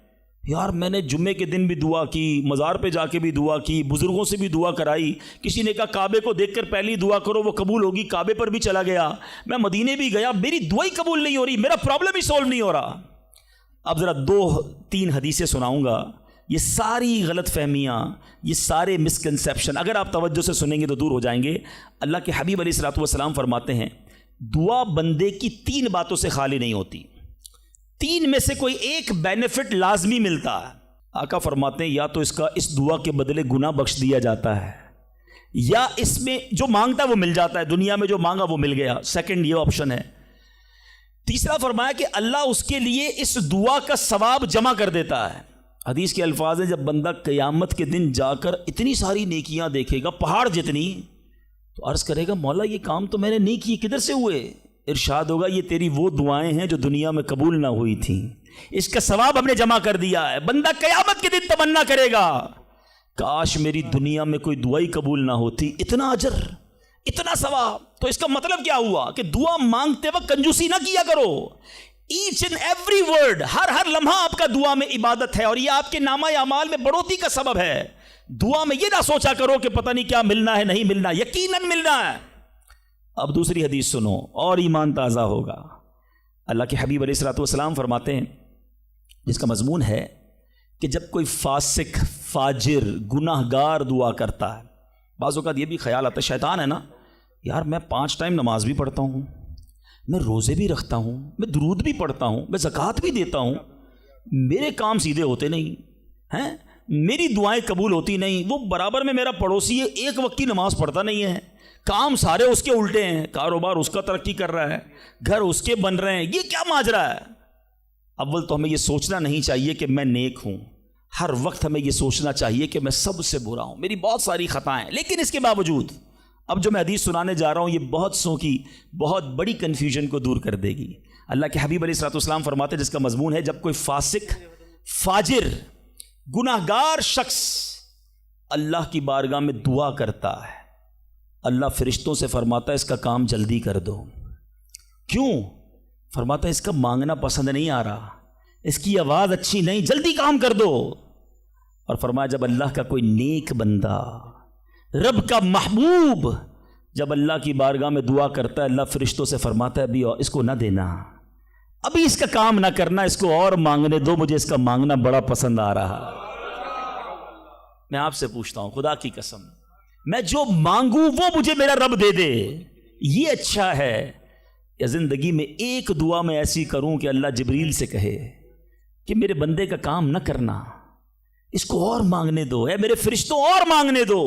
یار میں نے جمعے کے دن بھی دعا کی، مزار پہ جا کے بھی دعا کی، بزرگوں سے بھی دعا کرائی، کسی نے کہا کعبے کو دیکھ کر پہلی دعا کرو وہ قبول ہوگی، کعبے پر بھی چلا گیا، میں مدینے بھی گیا، میری دعا ہی قبول نہیں ہو رہی، میرا پرابلم ہی سولو نہیں ہو رہا۔ اب ذرا 2-3 حدیثیں سناؤں گا، یہ ساری غلط فہمیاں، یہ سارے مسکنسیپشن اگر آپ توجہ سے سنیں گے تو دور ہو جائیں گے۔ اللہ کے حبیب علیہ الصلوۃ والسلام فرماتے ہیں دعا بندے کی 3 باتوں سے خالی نہیں ہوتی، 3 میں سے کوئی ایک بینیفٹ لازمی ملتا ہے۔ آقا فرماتے ہیں یا تو اس دعا کے بدلے گناہ بخش دیا جاتا ہے، یا اس میں جو مانگتا ہے وہ مل جاتا ہے، دنیا میں جو مانگا وہ مل گیا، سیکنڈ یہ آپشن ہے۔ تیسرا فرمایا کہ اللہ اس کے لیے اس دعا کا ثواب جمع کر دیتا ہے۔ حدیث کے الفاظ ہیں جب بندہ قیامت کے دن جا کر اتنی ساری نیکیاں دیکھے گا، پہاڑ جتنی، تو عرض کرے گا مولا یہ کام تو میں نے نہیں کیے، کدھر سے ہوئے؟ ارشاد ہوگا یہ تیری وہ دعائیں ہیں جو دنیا میں قبول نہ ہوئی تھیں، اس کا ثواب ہم نے جمع کر دیا ہے۔ بندہ قیامت کے دن تمنا کرے گا کاش میری دنیا میں کوئی دعا ہی قبول نہ ہوتی، اتنا اجر، اتنا ثواب۔ تو اس کا مطلب کیا ہوا کہ دعا مانگتے وقت کنجوسی نہ کیا کرو، ایچ اینڈ ایوری ورڈ، ہر لمحہ آپ کا دعا میں عبادت ہے، اور یہ آپ کے نامہ اعمال میں بڑھوتری کا سبب ہے۔ دعا میں یہ نہ سوچا کرو کہ پتہ نہیں کیا ملنا ہے نہیں ملنا، یقیناً ملنا ہے۔ اب دوسری حدیث سنو اور ایمان تازہ ہوگا۔ اللہ کے حبیب علیہ الصلوۃ والسلام فرماتے ہیں جس کا مضمون ہے کہ جب کوئی فاسق، فاجر، گناہ گار دعا کرتا ہے، بعض اوقات یہ بھی خیال آتا ہے شیطان ہے نا، یار میں 5 ٹائم نماز بھی پڑھتا ہوں، میں روزے بھی رکھتا ہوں، میں درود بھی پڑھتا ہوں، میں زکوٰۃ بھی دیتا ہوں، میرے کام سیدھے ہوتے نہیں ہیں، میری دعائیں قبول ہوتی نہیں، وہ برابر میں میرا پڑوسی ہے، ایک وقت کی نماز پڑھتا نہیں ہے، کام سارے اس کے الٹے ہیں، کاروبار اس کا ترقی کر رہا ہے، گھر اس کے بن رہے ہیں، یہ کیا ماجرا ہے؟ اول تو ہمیں یہ سوچنا نہیں چاہیے کہ میں نیک ہوں، ہر وقت ہمیں یہ سوچنا چاہیے کہ میں سب سے برا ہوں، میری بہت ساری خطائیں، لیکن اس کے باوجود اب جو میں حدیث سنانے جا رہا ہوں یہ بہت سو کی بہت بڑی کنفیوژن کو دور کر دے گی۔ اللہ کے حبیب علیہ الصلوۃ والسلام فرماتے ہیں جس کا مضمون ہے جب کوئی فاسق، فاجر، گناہ گار شخص اللہ کی بارگاہ میں دعا کرتا ہے، اللہ فرشتوں سے فرماتا ہے اس کا کام جلدی کر دو۔ کیوں؟ فرماتا ہے اس کا مانگنا پسند نہیں آ رہا، اس کی آواز اچھی نہیں، جلدی کام کر دو۔ اور فرمایا جب اللہ کا کوئی نیک بندہ، رب کا محبوب جب اللہ کی بارگاہ میں دعا کرتا ہے، اللہ فرشتوں سے فرماتا ہے ابھی اس کو نہ دینا، ابھی اس کا کام نہ کرنا، اس کو اور مانگنے دو، مجھے اس کا مانگنا بڑا پسند آ رہا۔ میں آپ سے پوچھتا ہوں خدا کی قسم، میں جو مانگوں وہ مجھے میرا رب دے دے، یہ اچھا ہے، یا زندگی میں ایک دعا میں ایسی کروں کہ اللہ جبریل سے کہے کہ میرے بندے کا کام نہ کرنا، اس کو اور مانگنے دو، اے میرے فرشتوں اور مانگنے دو،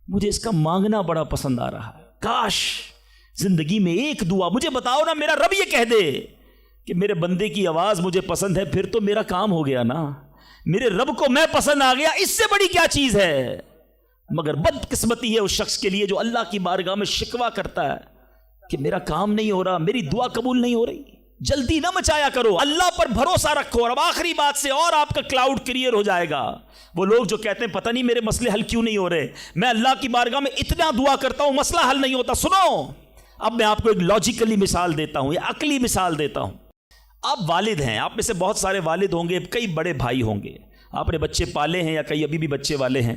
مجھے اس کا مانگنا بڑا پسند آ رہا ہے۔ کاش زندگی میں ایک دعا، مجھے بتاؤ نا، میرا رب یہ کہہ دے کہ میرے بندے کی آواز مجھے پسند ہے، پھر تو میرا کام ہو گیا نا، میرے رب کو میں پسند آ گیا، اس سے بڑی کیا چیز ہے؟ مگر بدقسمتی ہے اس شخص کے لیے جو اللہ کی بارگاہ میں شکوہ کرتا ہے کہ میرا کام نہیں ہو رہا، میری دعا قبول نہیں ہو رہی۔ جلدی نہ مچایا کرو، اللہ پر بھروسہ رکھو۔ اور اب آخری بات سے اور آپ کا کلاؤڈ کلیئر ہو جائے گا۔ وہ لوگ جو کہتے ہیں پتہ نہیں میرے مسئلے حل کیوں نہیں ہو رہے، میں اللہ کی بارگاہ میں اتنا دعا کرتا ہوں مسئلہ حل نہیں ہوتا، سنو اب میں آپ کو ایک لاجیکلی مثال دیتا ہوں یا عقلی مثال دیتا ہوں۔ آپ والد ہیں، آپ میں سے بہت سارے والد ہوں گے، کئی بڑے بھائی ہوں گے، آپ نے بچے پالے ہیں یا کئی ابھی بھی بچے والے ہیں۔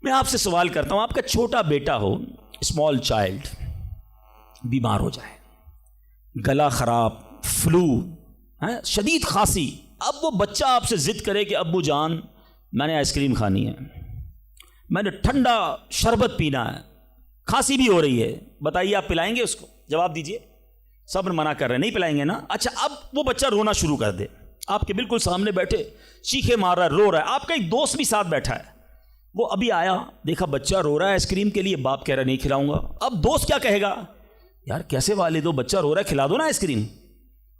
میں آپ سے سوال کرتا ہوں، آپ کا چھوٹا بیٹا ہو، اسمال چائلڈ، بیمار ہو جائے، گلا خراب، فلو، شدید کھانسی، اب وہ بچہ آپ سے ضد کرے کہ ابو جان میں نے آئس کریم کھانی ہے، میں نے ٹھنڈا شربت پینا ہے، کھانسی بھی ہو رہی ہے، بتائیے آپ پلائیں گے اس کو؟ جواب دیجئے۔ سب منع کر رہے ہیں، نہیں پلائیں گے نا؟ اچھا اب وہ بچہ رونا شروع کر دے، آپ کے بالکل سامنے بیٹھے چیخے مار رہا ہے، رو رہا ہے، آپ کا ایک دوست بھی ساتھ بیٹھا ہے، وہ ابھی آیا، دیکھا بچہ رو رہا ہے آئس کریم کے لیے، باپ کہہ رہا ہے نہیں کھلاؤں گا۔ اب دوست کیا کہے گا؟ یار کیسے والد ہو، بچہ رو رہا ہے کھلا دو نا آئس کریم،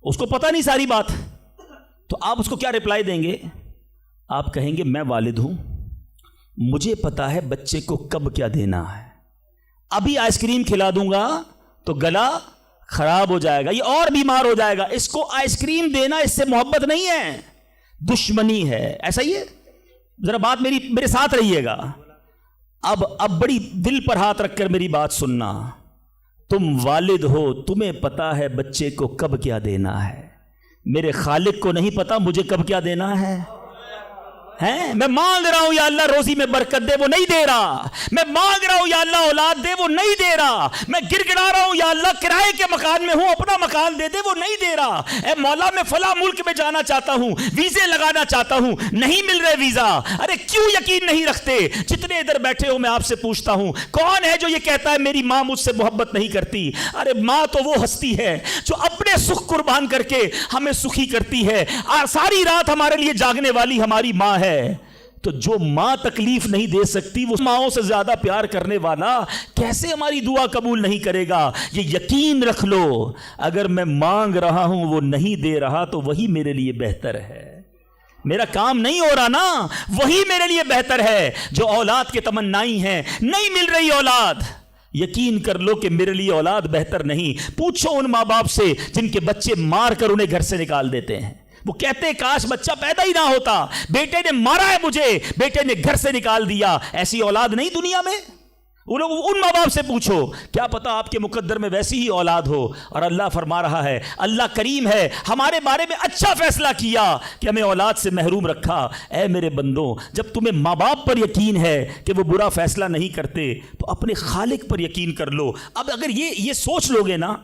اس کو پتہ نہیں ساری بات۔ تو آپ اس کو کیا رپلائی دیں گے؟ آپ کہیں گے میں والد ہوں، مجھے پتا ہے بچے کو کب کیا دینا ہے، ابھی آئس کریم کھلا دوں گا تو گلا خراب ہو جائے گا، یہ اور بیمار ہو جائے گا، اس کو آئس کریم دینا اس سے محبت نہیں ہے، دشمنی ہے، ایسا ہی ہے۔ ذرا بات میرے ساتھ رہیے گا. اب بڑی دل پر ہاتھ رکھ کر میری بات سننا. تم والد ہو, تمہیں پتا ہے بچے کو کب کیا دینا ہے. میرے خالق کو نہیں پتا مجھے کب کیا دینا ہے. میں مانگ رہا ہوں یا اللہ روزی میں برکت دے, وہ نہیں دے رہا. میں مانگ رہا ہوں یا اللہ اولاد دے, وہ نہیں دے رہا. میں گر گڑا رہا ہوں یا اللہ کرائے کے مکان میں ہوں, اپنا مکان دے دے, وہ نہیں دے رہا. اے مولا میں فلاں ملک میں جانا چاہتا ہوں, ویزے لگانا چاہتا ہوں, نہیں مل رہے ویزا. ارے کیوں یقین نہیں رکھتے؟ جتنے ادھر بیٹھے ہو میں آپ سے پوچھتا ہوں, کون ہے جو یہ کہتا ہے میری ماں مجھ سے محبت نہیں کرتی؟ ارے ماں تو وہ ہستی ہے جو اپنے سکھ قربان کر کے ہمیں سکھی کرتی ہے. ساری رات ہمارے لیے جاگنے والی ہماری ماں ہے. تو جو ماں تکلیف نہیں دے سکتی, وہ ماؤں سے زیادہ پیار کرنے والا کیسے ہماری دعا قبول نہیں کرے گا؟ یہ یقین رکھ لو, اگر میں مانگ رہا ہوں وہ نہیں دے رہا تو وہی میرے لیے بہتر ہے. میرا کام نہیں ہو رہا نا, وہی میرے لیے بہتر ہے. جو اولاد کے تمنائی ہیں, نہیں مل رہی اولاد, یقین کر لو کہ میرے لیے اولاد بہتر نہیں. پوچھو ان ماں باپ سے جن کے بچے مار کر انہیں گھر سے نکال دیتے ہیں. وہ کہتے ہیں کاش بچہ پیدا ہی نہ ہوتا, بیٹے نے مارا ہے مجھے, بیٹے نے گھر سے نکال دیا. ایسی اولاد نہیں دنیا میں. ان ماں باپ سے پوچھو, کیا پتا آپ کے مقدر میں ویسی ہی اولاد ہو. اور اللہ فرما رہا ہے, اللہ کریم ہے, ہمارے بارے میں اچھا فیصلہ کیا کہ ہمیں اولاد سے محروم رکھا. اے میرے بندوں, جب تمہیں ماں باپ پر یقین ہے کہ وہ برا فیصلہ نہیں کرتے, تو اپنے خالق پر یقین کر لو. اب اگر یہ سوچ لو گے نا,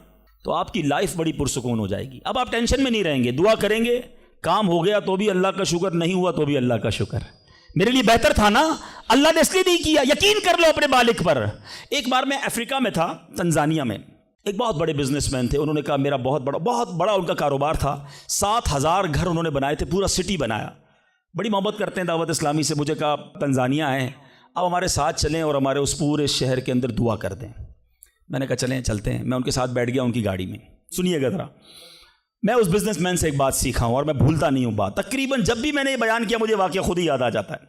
تو آپ کی لائف بڑی پرسکون ہو جائے گی. اب آپ ٹینشن میں نہیں رہیں گے. دعا کریں گے, کام ہو گیا تو بھی اللہ کا شکر, نہیں ہوا تو بھی اللہ کا شکر. میرے لیے بہتر تھا نا, اللہ نے اس لیے نہیں کیا. یقین کر لو اپنے مالک پر. ایک بار میں افریقہ میں تھا, تنزانیہ میں. ایک بہت بڑے بزنس مین تھے, انہوں نے کہا میرا بہت بڑا ان کا کاروبار تھا. 7,000 گھر انہوں نے بنائے تھے, پورا سٹی بنایا. بڑی محبت کرتے ہیں دعوت اسلامی سے. مجھے کہا تنزانیہ آئے, اب ہمارے ساتھ چلیں اور ہمارے اس پورے شہر کے اندر دعا کر دیں. میں نے کہا چلیں چلتے ہیں. میں ان کے ساتھ بیٹھ گیا ان کی گاڑی میں. سنیے گا ذرا, میں اس بزنس مین سے ایک بات سیکھا ہوں اور میں بھولتا نہیں ہوں بات. تقریباً جب بھی میں نے یہ بیان کیا مجھے واقعہ خود ہی یاد آ جاتا ہے.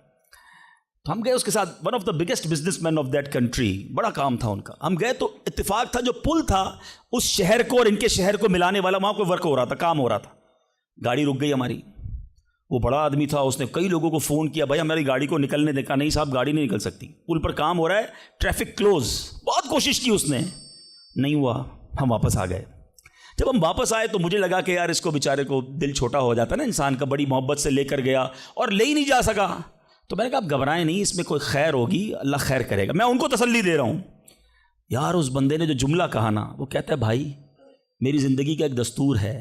ہم گئے اس کے ساتھ, one of the biggest business man of that country, بڑا کام تھا ان کا. ہم گئے تو اتفاق تھا جو پل تھا اس شہر کو اور ان کے شہر کو ملانے والا, وہاں کوئی ورک ہو رہا تھا, کام ہو رہا تھا. گاڑی رک گئی ہماری. وہ بڑا آدمی تھا, اس نے کئی لوگوں کو فون کیا, بھائی ہماری گاڑی کو نکلنے دیکھا. نہیں صاحب گاڑی نہیں نکل سکتی, پل پر کام ہو رہا ہے, ٹریفک کلوز. بہت کوشش کی اس نے, نہیں ہوا. ہم واپس آ گئے. جب ہم واپس آئے تو مجھے لگا کہ یار اس کو بیچارے کو دل چھوٹا ہو جاتا ہے نا انسان کا, بڑی محبت سے لے کر گیا اور لے ہی نہیں جا سکا. تو میں نے کہا آپ گھبرائیں نہیں, اس میں کوئی خیر ہوگی, اللہ خیر کرے گا. میں ان کو تسلی دے رہا ہوں. یار اس بندے نے جو جملہ کہا نا, وہ کہتا ہے بھائی میری زندگی کا ایک دستور ہے,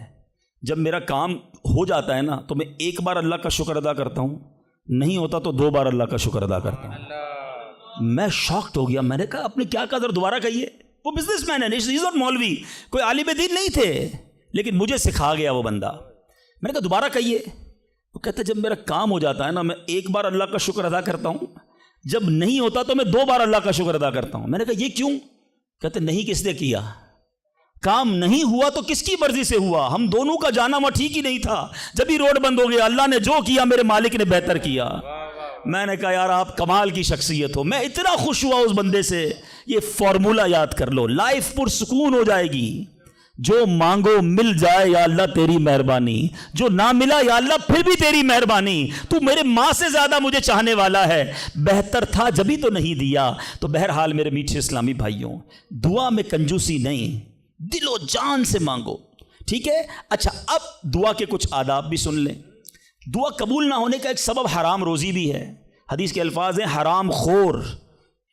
جب میرا کام ہو جاتا ہے نا تو میں ایک بار اللہ کا شکر ادا کرتا ہوں, نہیں ہوتا تو 2 بار اللہ کا شکر ادا کرتا ہوں. میں شاکڈ ہو گیا. میں نے کہا اپنے کیا قدر, دوبارہ کہیے. وہ بزنس مین ہے, ناٹ مولوی, کوئی عالم دین نہیں تھے, لیکن مجھے سکھا گیا وہ بندہ. میں نے کہا دوبارہ کہیے. وہ کہتا ہے جب میرا کام ہو جاتا ہے نا میں ایک بار اللہ کا شکر ادا کرتا ہوں, جب نہیں ہوتا تو میں 2 بار اللہ کا شکر ادا کرتا ہوں. میں نے کہا یہ کیوں؟ کہتے نہیں کس نے کیا, کام نہیں ہوا تو کس کی مرضی سے ہوا, ہم دونوں کا جانا وہاں ٹھیک ہی نہیں تھا. جب ہی روڈ بند ہو گیا, اللہ نے جو کیا میرے مالک نے بہتر کیا. میں نے کہا یار آپ کمال کی شخصیت ہو. میں اتنا خوش ہوا اس بندے سے. یہ فارمولہ یاد کر لو, لائف پرسکون ہو جائے گی. جو مانگو مل جائے یا اللہ تیری مہربانی, جو نہ ملا یا اللہ پھر بھی تیری مہربانی. تو میرے ماں سے زیادہ مجھے چاہنے والا ہے, بہتر تھا جبھی تو نہیں دیا. تو بہرحال میرے میٹھے اسلامی بھائیوں, دعا میں کنجوسی نہیں, دل و جان سے مانگو, ٹھیک ہے. اچھا اب دعا کے کچھ آداب بھی سن لیں. دعا قبول نہ ہونے کا ایک سبب حرام روزی بھی ہے. حدیث کے الفاظ ہیں حرام خور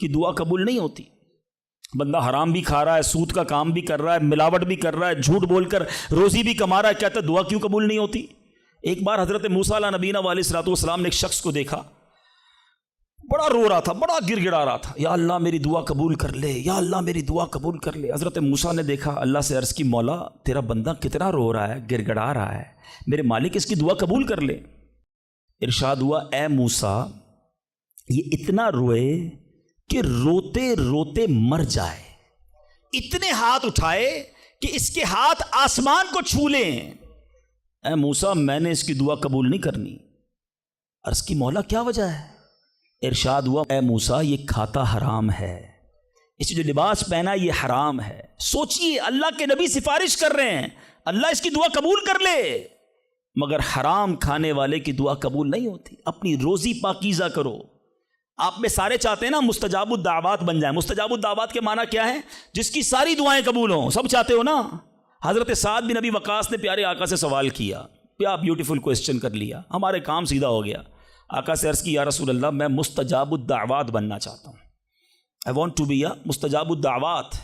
کی دعا قبول نہیں ہوتی. بندہ حرام بھی کھا رہا ہے, سود کا کام بھی کر رہا ہے, ملاوٹ بھی کر رہا ہے, جھوٹ بول کر روزی بھی کما رہا ہے, کہتا ہے دعا کیوں قبول نہیں ہوتی. ایک بار حضرت موسیٰ علیہ نبینا علیہ الصلوۃ والسلام نے ایک شخص کو دیکھا, بڑا رو رہا تھا, بڑا گر گڑا رہا تھا, یا اللہ میری دعا قبول کر لے, یا اللہ میری دعا قبول کر لے. حضرت موسیٰ نے دیکھا, اللہ سے عرض کی مولا تیرا بندہ کتنا رو رہا ہے, گر گڑا رہا ہے, میرے مالک اس کی دعا قبول کر لے. ارشاد ہوا اے موسیٰ یہ اتنا روئے کہ روتے روتے مر جائے, اتنے ہاتھ اٹھائے کہ اس کے ہاتھ آسمان کو چھو لیں. اے موسیٰ میں نے اس کی دعا قبول نہیں کرنی. عرض کی مولا کیا وجہ ہے؟ ارشاد ہوا اے موسیٰ یہ کھاتا حرام ہے, اس جو لباس پہنا یہ حرام ہے. سوچئے اللہ کے نبی سفارش کر رہے ہیں, اللہ اس کی دعا قبول کر لے. مگر حرام کھانے والے کی دعا قبول نہیں ہوتی. اپنی روزی پاکیزہ کرو. آپ میں سارے چاہتے ہیں نا مستجاب الدعوات بن جائیں. مستجاب الدعوات کے معنی کیا ہے؟ جس کی ساری دعائیں قبول ہوں. سب چاہتے ہو نا. حضرت سعد بن ابی وقاص نے پیارے آقا سے سوال کیا, کیا بیوٹیفل کویسچن کر لیا, ہمارے کام سیدھا ہو گیا. آقا سے عرض کی یا رسول اللہ میں مستجاب الدعوات بننا چاہتا ہوں. I want to be a مستجاب الدعوات.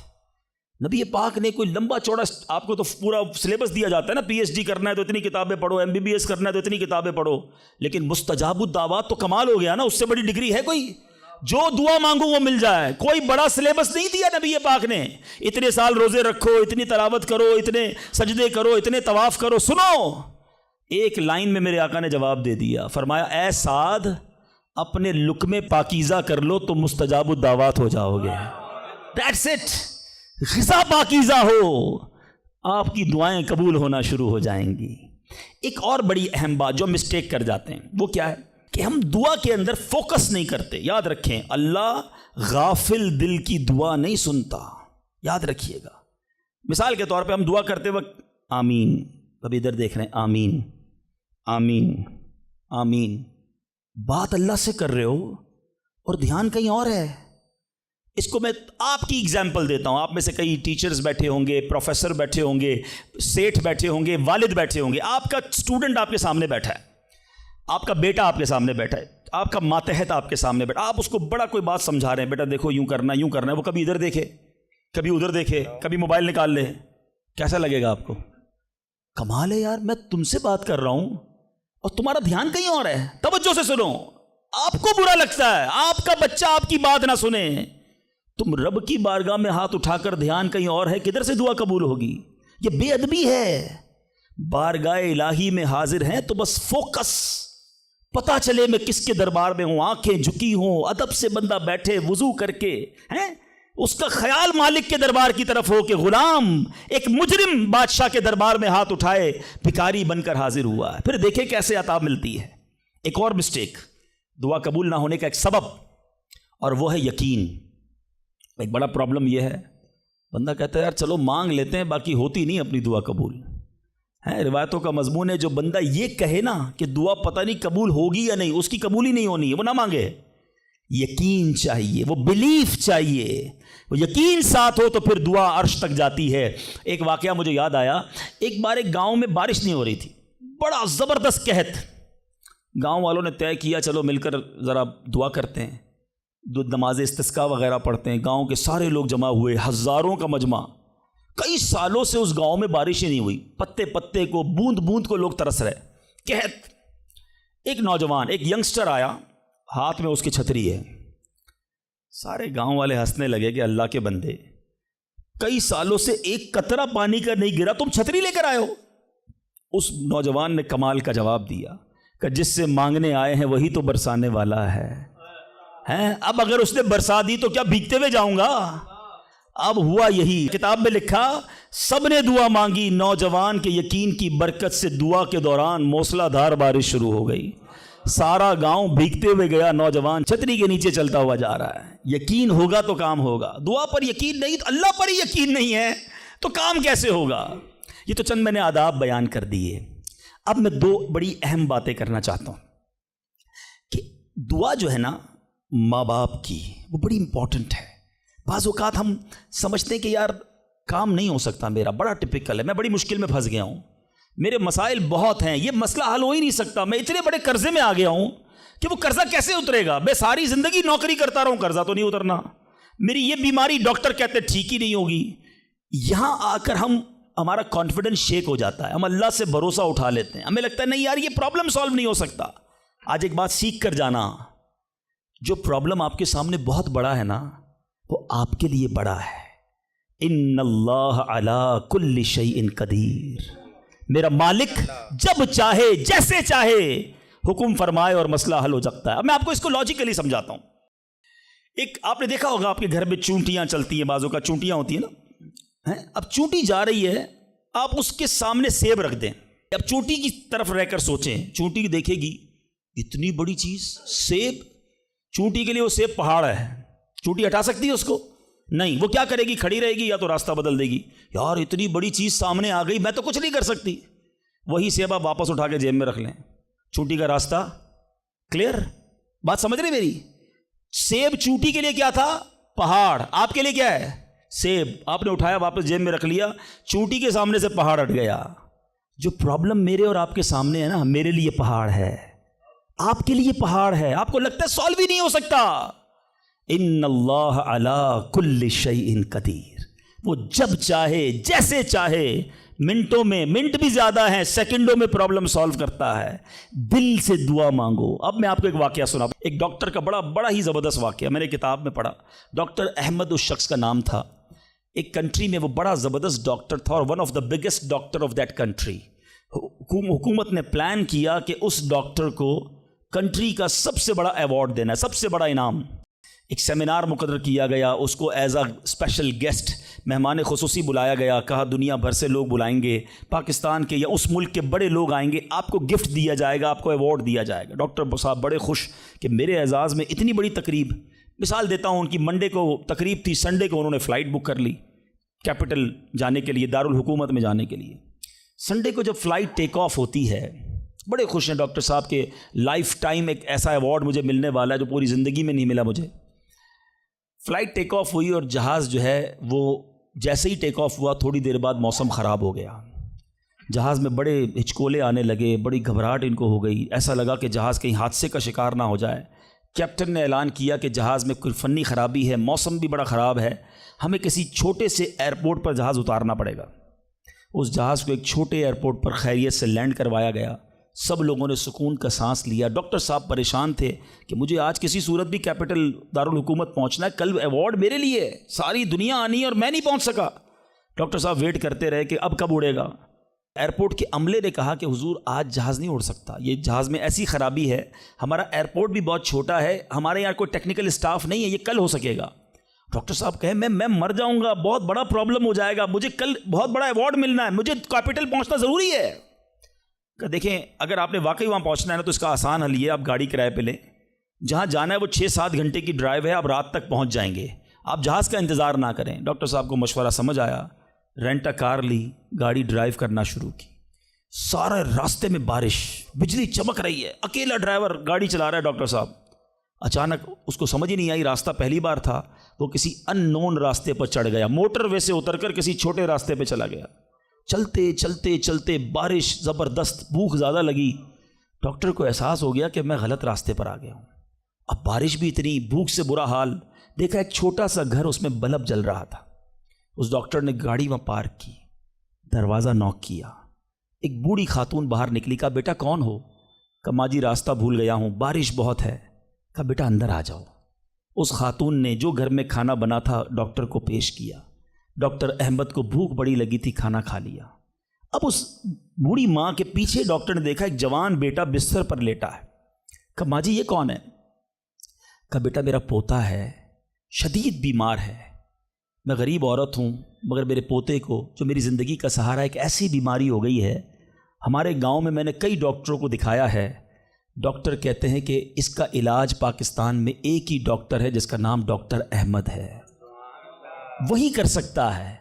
نبی پاک نے کوئی لمبا چوڑا, آپ کو تو پورا سلیبس دیا جاتا ہے نا, پی ایچ ڈی کرنا ہے تو اتنی کتابیں پڑھو, ایم بی بی ایس کرنا ہے تو اتنی کتابیں پڑھو, لیکن مستجاب الدعوات تو کمال ہو گیا نا. اس سے بڑی ڈگری ہے کوئی؟ جو دعا مانگو وہ مل جائے. کوئی بڑا سلیبس نہیں دیا نبی پاک نے. اتنے سال روزے رکھو, اتنی تلاوت کرو, اتنے سجدے کرو, اتنے طواف کرو. سنو, ایک لائن میں میرے آقا نے جواب دے دیا. فرمایا اے سعد اپنے لقمے پاکیزہ کر لو تو مستجاب الدعوات ہو جاؤ گے. That's it. غذا پاکیزہ ہو, آپ کی دعائیں قبول ہونا شروع ہو جائیں گی. ایک اور بڑی اہم بات جو مسٹیک کر جاتے ہیں وہ کیا ہے کہ ہم دعا کے اندر فوکس نہیں کرتے. یاد رکھیں, اللہ غافل دل کی دعا نہیں سنتا. یاد رکھیے گا. مثال کے طور پہ ہم دعا کرتے وقت آمین, ابھی ادھر دیکھ رہے ہیں, آمین آمین آمین, بات اللہ سے کر رہے ہو اور دھیان کہیں اور ہے. اس کو میں آپ کی اگزامپل دیتا ہوں. آپ میں سے کئی ٹیچرز بیٹھے ہوں گے, پروفیسر بیٹھے ہوں گے, سیٹھ بیٹھے ہوں گے, والد بیٹھے ہوں گے. آپ کا اسٹوڈنٹ آپ کے سامنے بیٹھا ہے, آپ کا بیٹا آپ کے سامنے بیٹھا ہے, آپ کا ماتحت آپ کے سامنے بیٹھا. آپ اس کو بڑا کوئی بات سمجھا رہے ہیں, بیٹا دیکھو یوں کرنا یوں کرنا ہے. وہ کبھی ادھر دیکھے, کبھی ادھر دیکھے, کبھی موبائل نکال لے. کیسا لگے گا آپ کو؟ کمال ہے یار, میں تم سے بات کر رہا ہوں اور تمہارا دھیان کہیں اور ہے. توجہ سے سنو. آپ کو برا لگتا ہے آپ کا بچہ آپ کی بات نہ سنے. تم رب کی بارگاہ میں ہاتھ اٹھا کر دھیان کہیں اور ہے, کدھر سے دعا قبول ہوگی؟ یہ بے ادبی ہے. بارگاہ الہی میں حاضر ہیں تو بس فوکس, پتہ چلے میں کس کے دربار میں ہوں. آنکھیں جھکی ہوں, ادب سے بندہ بیٹھے وضو کر کے, ہیں اس کا خیال مالک کے دربار کی طرف ہو کہ غلام ایک مجرم بادشاہ کے دربار میں ہاتھ اٹھائے, بھکاری بن کر حاضر ہوا ہے. پھر دیکھیں کیسے عطا ملتی ہے. ایک اور مسٹیک, دعا قبول نہ ہونے کا ایک سبب, اور وہ ہے یقین. ایک بڑا پرابلم یہ ہے, بندہ کہتا ہے یار چلو مانگ لیتے ہیں, باقی ہوتی نہیں اپنی دعا قبول. ہے روایتوں کا مضمون ہے جو بندہ یہ کہے نا کہ دعا پتہ نہیں قبول ہوگی یا نہیں, اس کی قبول ہی نہیں ہونی ہے, وہ نہ مانگے. یقین چاہیے, وہ بلیف چاہیے, وہ یقین ساتھ ہو تو پھر دعا عرش تک جاتی ہے. ایک واقعہ مجھے یاد آیا. ایک بار ایک گاؤں میں بارش نہیں ہو رہی تھی, بڑا زبردست قحط. گاؤں والوں نے طے کیا چلو مل کر ذرا دعا کرتے ہیں, نماز استسقاء وغیرہ پڑھتے ہیں. گاؤں کے سارے لوگ جمع ہوئے, ہزاروں کا مجمع. کئی سالوں سے اس گاؤں میں بارش ہی نہیں ہوئی, پتے پتے کو بوند بوند کو لوگ ترس رہے, قحط. ایک نوجوان, ایک ینگسٹر آیا, ہاتھ میں اس کی چھتری ہے. سارے گاؤں والے ہنسنے لگے کہ اللہ کے بندے, کئی سالوں سے ایک قطرہ پانی کا نہیں گرا, تم چھتری لے کر آئے ہو. اس نوجوان نے کمال کا جواب دیا کہ جس سے مانگنے آئے ہیں وہی تو برسانے والا ہے. اب اگر اس نے برسا دی تو کیا بھیگتے ہوئے جاؤں گا؟ اب ہوا یہی. کتاب میں لکھا سب نے دعا مانگی, نوجوان کے یقین کی برکت سے دعا کے دوران موسلا دھار بارش شروع ہو گئی. سارا گاؤں بھیگتے ہوئے گیا, نوجوان چھتری کے نیچے چلتا ہوا جا رہا ہے. یقین ہوگا تو کام ہوگا. دعا پر یقین نہیں تو اللہ پر ہی یقین نہیں ہے تو کام کیسے ہوگا؟ یہ تو چند میں نے آداب بیان کر دیے. اب میں دو بڑی اہم باتیں کرنا چاہتا ہوں کہ دعا جو ہے نا ماں باپ کی, وہ بڑی امپورٹنٹ ہے. بعض اوقات ہم سمجھتے ہیں کہ یار کام نہیں ہو سکتا میرا, بڑا ٹپکل ہے, میں بڑی مشکل میں پھنس گیا ہوں, میرے مسائل بہت ہیں, یہ مسئلہ حل ہو ہی نہیں سکتا, میں اتنے بڑے قرضے میں آ گیا ہوں کہ وہ قرضہ کیسے اترے گا؟ میں ساری زندگی نوکری کرتا رہوں, قرضہ تو نہیں اترنا, میری یہ بیماری ڈاکٹر کہتے ٹھیک ہی نہیں ہوگی. یہاں آ کر ہمارا کانفیڈنس شیک ہو جاتا ہے, ہم اللہ سے بھروسہ اٹھا لیتے ہیں, ہمیں لگتا ہے نہیں یار یہ پرابلم سالو نہیں ہو سکتا. آج ایک بات سیکھ کر جانا, جو پرابلم آپ کے سامنے بہت بڑا ہے نا وہ آپ کے لیے بڑا ہے. ان اللہ علی کل شیء قدیر, میرا مالک جب چاہے جیسے چاہے حکم فرمائے اور مسئلہ حل ہو سکتا ہے. اب میں آپ کو اس کو لاجیکلی سمجھاتا ہوں. ایک آپ نے دیکھا ہوگا آپ کے گھر میں چونٹیاں چلتی ہیں, بازوں کا چونٹیاں ہوتی ہیں نا, اب چونٹی جا رہی ہے, آپ اس کے سامنے سیب رکھ دیں. اب چونٹی کی طرف رہ کر سوچیں, چونٹی دیکھے گی اتنی بڑی چیز سیب, چونٹی کے لیے وہ سیب پہاڑ ہے, چونٹی ہٹا سکتی ہے اس کو؟ نہیں. وہ کیا کرے گی؟ کھڑی رہے گی یا تو راستہ بدل دے گی, یار اتنی بڑی چیز سامنے آ گئی میں تو کچھ نہیں کر سکتی. وہی سیب آپ واپس اٹھا کے جیب میں رکھ لیں. چوٹی کا راستہ کلیئر؟ بات سمجھ رہے میری؟ سیب چوٹی کے لیے کیا تھا؟ پہاڑ. آپ کے لیے کیا ہے؟ سیب. آپ نے اٹھایا واپس جیب میں رکھ لیا, چوٹی کے سامنے سے پہاڑ ہٹ گیا. جو پرابلم میرے اور آپ کے سامنے ہے نا, میرے لیے پہاڑ ہے, آپ کے لیے پہاڑ ہے. آپ کو لگتا ہے سالو ہی نہیں ہو سکتا. ان اللہ علی کل شیء قدیر. وہ جب چاہے جیسے چاہے, منٹوں میں, منٹ بھی زیادہ ہیں, سیکنڈوں میں پرابلم سالو کرتا ہے. دل سے دعا مانگو. اب میں آپ کو ایک واقعہ سنا. ایک ڈاکٹر کا بڑا ہی زبردست واقعہ میں نے کتاب میں پڑھا. ڈاکٹر احمد اس شخص کا نام تھا. ایک کنٹری میں وہ بڑا زبردست ڈاکٹر تھا اور one of the biggest doctor of that country. حکومت نے پلان کیا کہ اس ڈاکٹر کو کنٹری کا سب سے بڑا ایوارڈ دینا ہے, سب سے بڑا انعام. ایک سیمینار مقرر کیا گیا, اس کو ایز اے اسپیشل گیسٹ مہمان خصوصی بلایا گیا. کہا دنیا بھر سے لوگ بلائیں گے, پاکستان کے یا اس ملک کے بڑے لوگ آئیں گے, آپ کو گفٹ دیا جائے گا, آپ کو ایوارڈ دیا جائے گا. ڈاکٹر صاحب بڑے خوش کہ میرے اعزاز میں اتنی بڑی تقریب. مثال دیتا ہوں, ان کی منڈے کو تقریب تھی, سنڈے کو انہوں نے فلائٹ بک کر لی کیپٹل جانے کے لیے, دارالحکومت میں جانے کے لیے. سنڈے کو جب فلائٹ ٹیک آف ہوتی ہے, بڑے خوش ہیں ڈاکٹر صاحب کے لائف ٹائم ایک ایسا ایوارڈ مجھے ملنے والا ہے جو پوری زندگی میں نہیں ملا مجھے. فلائٹ ٹیک آف ہوئی اور جہاز جو ہے وہ جیسے ہی ٹیک آف ہوا تھوڑی دیر بعد موسم خراب ہو گیا. جہاز میں بڑے ہچکولے آنے لگے, بڑی گھبراہٹ ان کو ہو گئی. ایسا لگا کہ جہاز کہیں حادثے کا شکار نہ ہو جائے. کیپٹن نے اعلان کیا کہ جہاز میں کوئی فنی خرابی ہے, موسم بھی بڑا خراب ہے, ہمیں کسی چھوٹے سے ایئرپورٹ پر جہاز اتارنا پڑے گا. اس جہاز کو ایک چھوٹے ایئرپورٹ پر خیریت سے لینڈ کروایا گیا. سب لوگوں نے سکون کا سانس لیا. ڈاکٹر صاحب پریشان تھے کہ مجھے آج کسی صورت بھی کیپٹل دارالحکومت پہنچنا ہے, کل ایوارڈ میرے لیے, ساری دنیا آنی ہے اور میں نہیں پہنچ سکا. ڈاکٹر صاحب ویٹ کرتے رہے کہ اب کب اڑے گا. ایئرپورٹ کے عملے نے کہا کہ حضور آج جہاز نہیں اڑ سکتا, یہ جہاز میں ایسی خرابی ہے, ہمارا ایئرپورٹ بھی بہت چھوٹا ہے, ہمارے یہاں کوئی ٹیکنیکل اسٹاف نہیں ہے, یہ کل ہو سکے گا. ڈاکٹر صاحب کہیں میں مر جاؤں گا, بہت بڑا پرابلم ہو جائے گا, مجھے کل بہت بڑا ایوارڈ ملنا ہے, مجھے کیپٹل پہنچنا ضروری ہے. کہ دیکھیں اگر آپ نے واقعی وہاں پہنچنا ہے نا تو اس کا آسان حل یہ ہے, آپ گاڑی کرائے پہ لیں, جہاں جانا ہے وہ 6-7 گھنٹے کی ڈرائیو ہے, آپ رات تک پہنچ جائیں گے, آپ جہاز کا انتظار نہ کریں. ڈاکٹر صاحب کو مشورہ سمجھ آیا, رینٹ اے کار لی, گاڑی ڈرائیو کرنا شروع کی. سارے راستے میں بارش, بجلی چمک رہی ہے, اکیلا ڈرائیور گاڑی چلا رہا ہے ڈاکٹر صاحب. اچانک اس کو سمجھ ہی نہیں آئی, راستہ پہلی بار تھا, وہ کسی ان نون راستے پر چڑھ گیا, موٹر وے سے اتر کر کسی چھوٹے راستے پہ چلا گیا. چلتے چلتے چلتے بارش زبردست, بھوک زیادہ لگی. ڈاکٹر کو احساس ہو گیا کہ میں غلط راستے پر آ گیا ہوں. اب بارش بھی اتنی, بھوک سے برا حال. دیکھا ایک چھوٹا سا گھر, اس میں بلب جل رہا تھا. اس ڈاکٹر نے گاڑی وہاں پارک کی, دروازہ نوک کیا. ایک بوڑھی خاتون باہر نکلی. کہا بیٹا کون ہو؟ کہا ماں جی راستہ بھول گیا ہوں, بارش بہت ہے. کہا بیٹا اندر آ جاؤ. اس خاتون نے جو گھر میں کھانا بنا تھا ڈاکٹر کو پیش کیا. ڈاکٹر احمد کو بھوک بڑی لگی تھی, کھانا کھا لیا. اب اس بوڑھی ماں کے پیچھے ڈاکٹر نے دیکھا ایک جوان بیٹا بستر پر لیٹا ہے. کہا ماں جی یہ کون ہے؟ کہا بیٹا میرا پوتا ہے, شدید بیمار ہے. میں غریب عورت ہوں مگر میرے پوتے کو جو میری زندگی کا سہارا, ایک ایسی بیماری ہو گئی ہے. ہمارے گاؤں میں نے کئی ڈاکٹروں کو دکھایا ہے. ڈاکٹر کہتے ہیں کہ اس کا علاج پاکستان میں ایک ہی ڈاکٹر ہے جس کا نام ڈاکٹر احمد ہے, وہی کر سکتا ہے.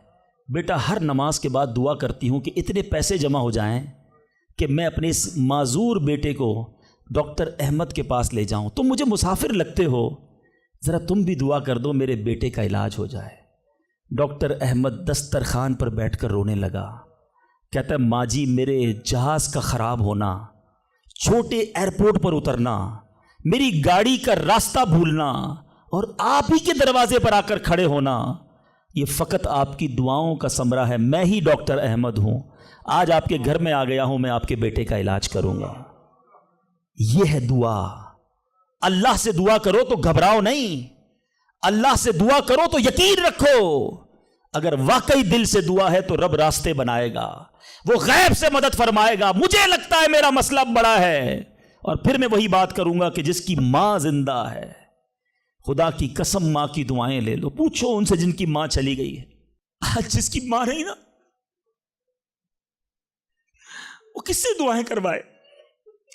بیٹا ہر نماز کے بعد دعا کرتی ہوں کہ اتنے پیسے جمع ہو جائیں کہ میں اپنے اس معذور بیٹے کو ڈاکٹر احمد کے پاس لے جاؤں. تم مجھے مسافر لگتے ہو, ذرا تم بھی دعا کر دو میرے بیٹے کا علاج ہو جائے. ڈاکٹر احمد دسترخوان پر بیٹھ کر رونے لگا. کہتا ہے ماں جی میرے جہاز کا خراب ہونا, چھوٹے ایئرپورٹ پر اترنا, میری گاڑی کا راستہ بھولنا اور آپ ہی کے دروازے پر آ کر کھڑے ہونا, یہ فقط آپ کی دعاؤں کا ثمرہ ہے. میں ہی ڈاکٹر احمد ہوں, آج آپ کے گھر میں آ گیا ہوں, میں آپ کے بیٹے کا علاج کروں گا. یہ ہے دعا. اللہ سے دعا کرو تو گھبراؤ نہیں, اللہ سے دعا کرو تو یقین رکھو, اگر واقعی دل سے دعا ہے تو رب راستے بنائے گا, وہ غیب سے مدد فرمائے گا. مجھے لگتا ہے میرا مسئلہ بڑا ہے, اور پھر میں وہی بات کروں گا کہ جس کی ماں زندہ ہے, خدا کی قسم ماں کی دعائیں لے لو, پوچھو ان سے جن کی ماں چلی گئی ہے. آج جس کی ماں نہیں نا, وہ کس سے دعائیں کروائے,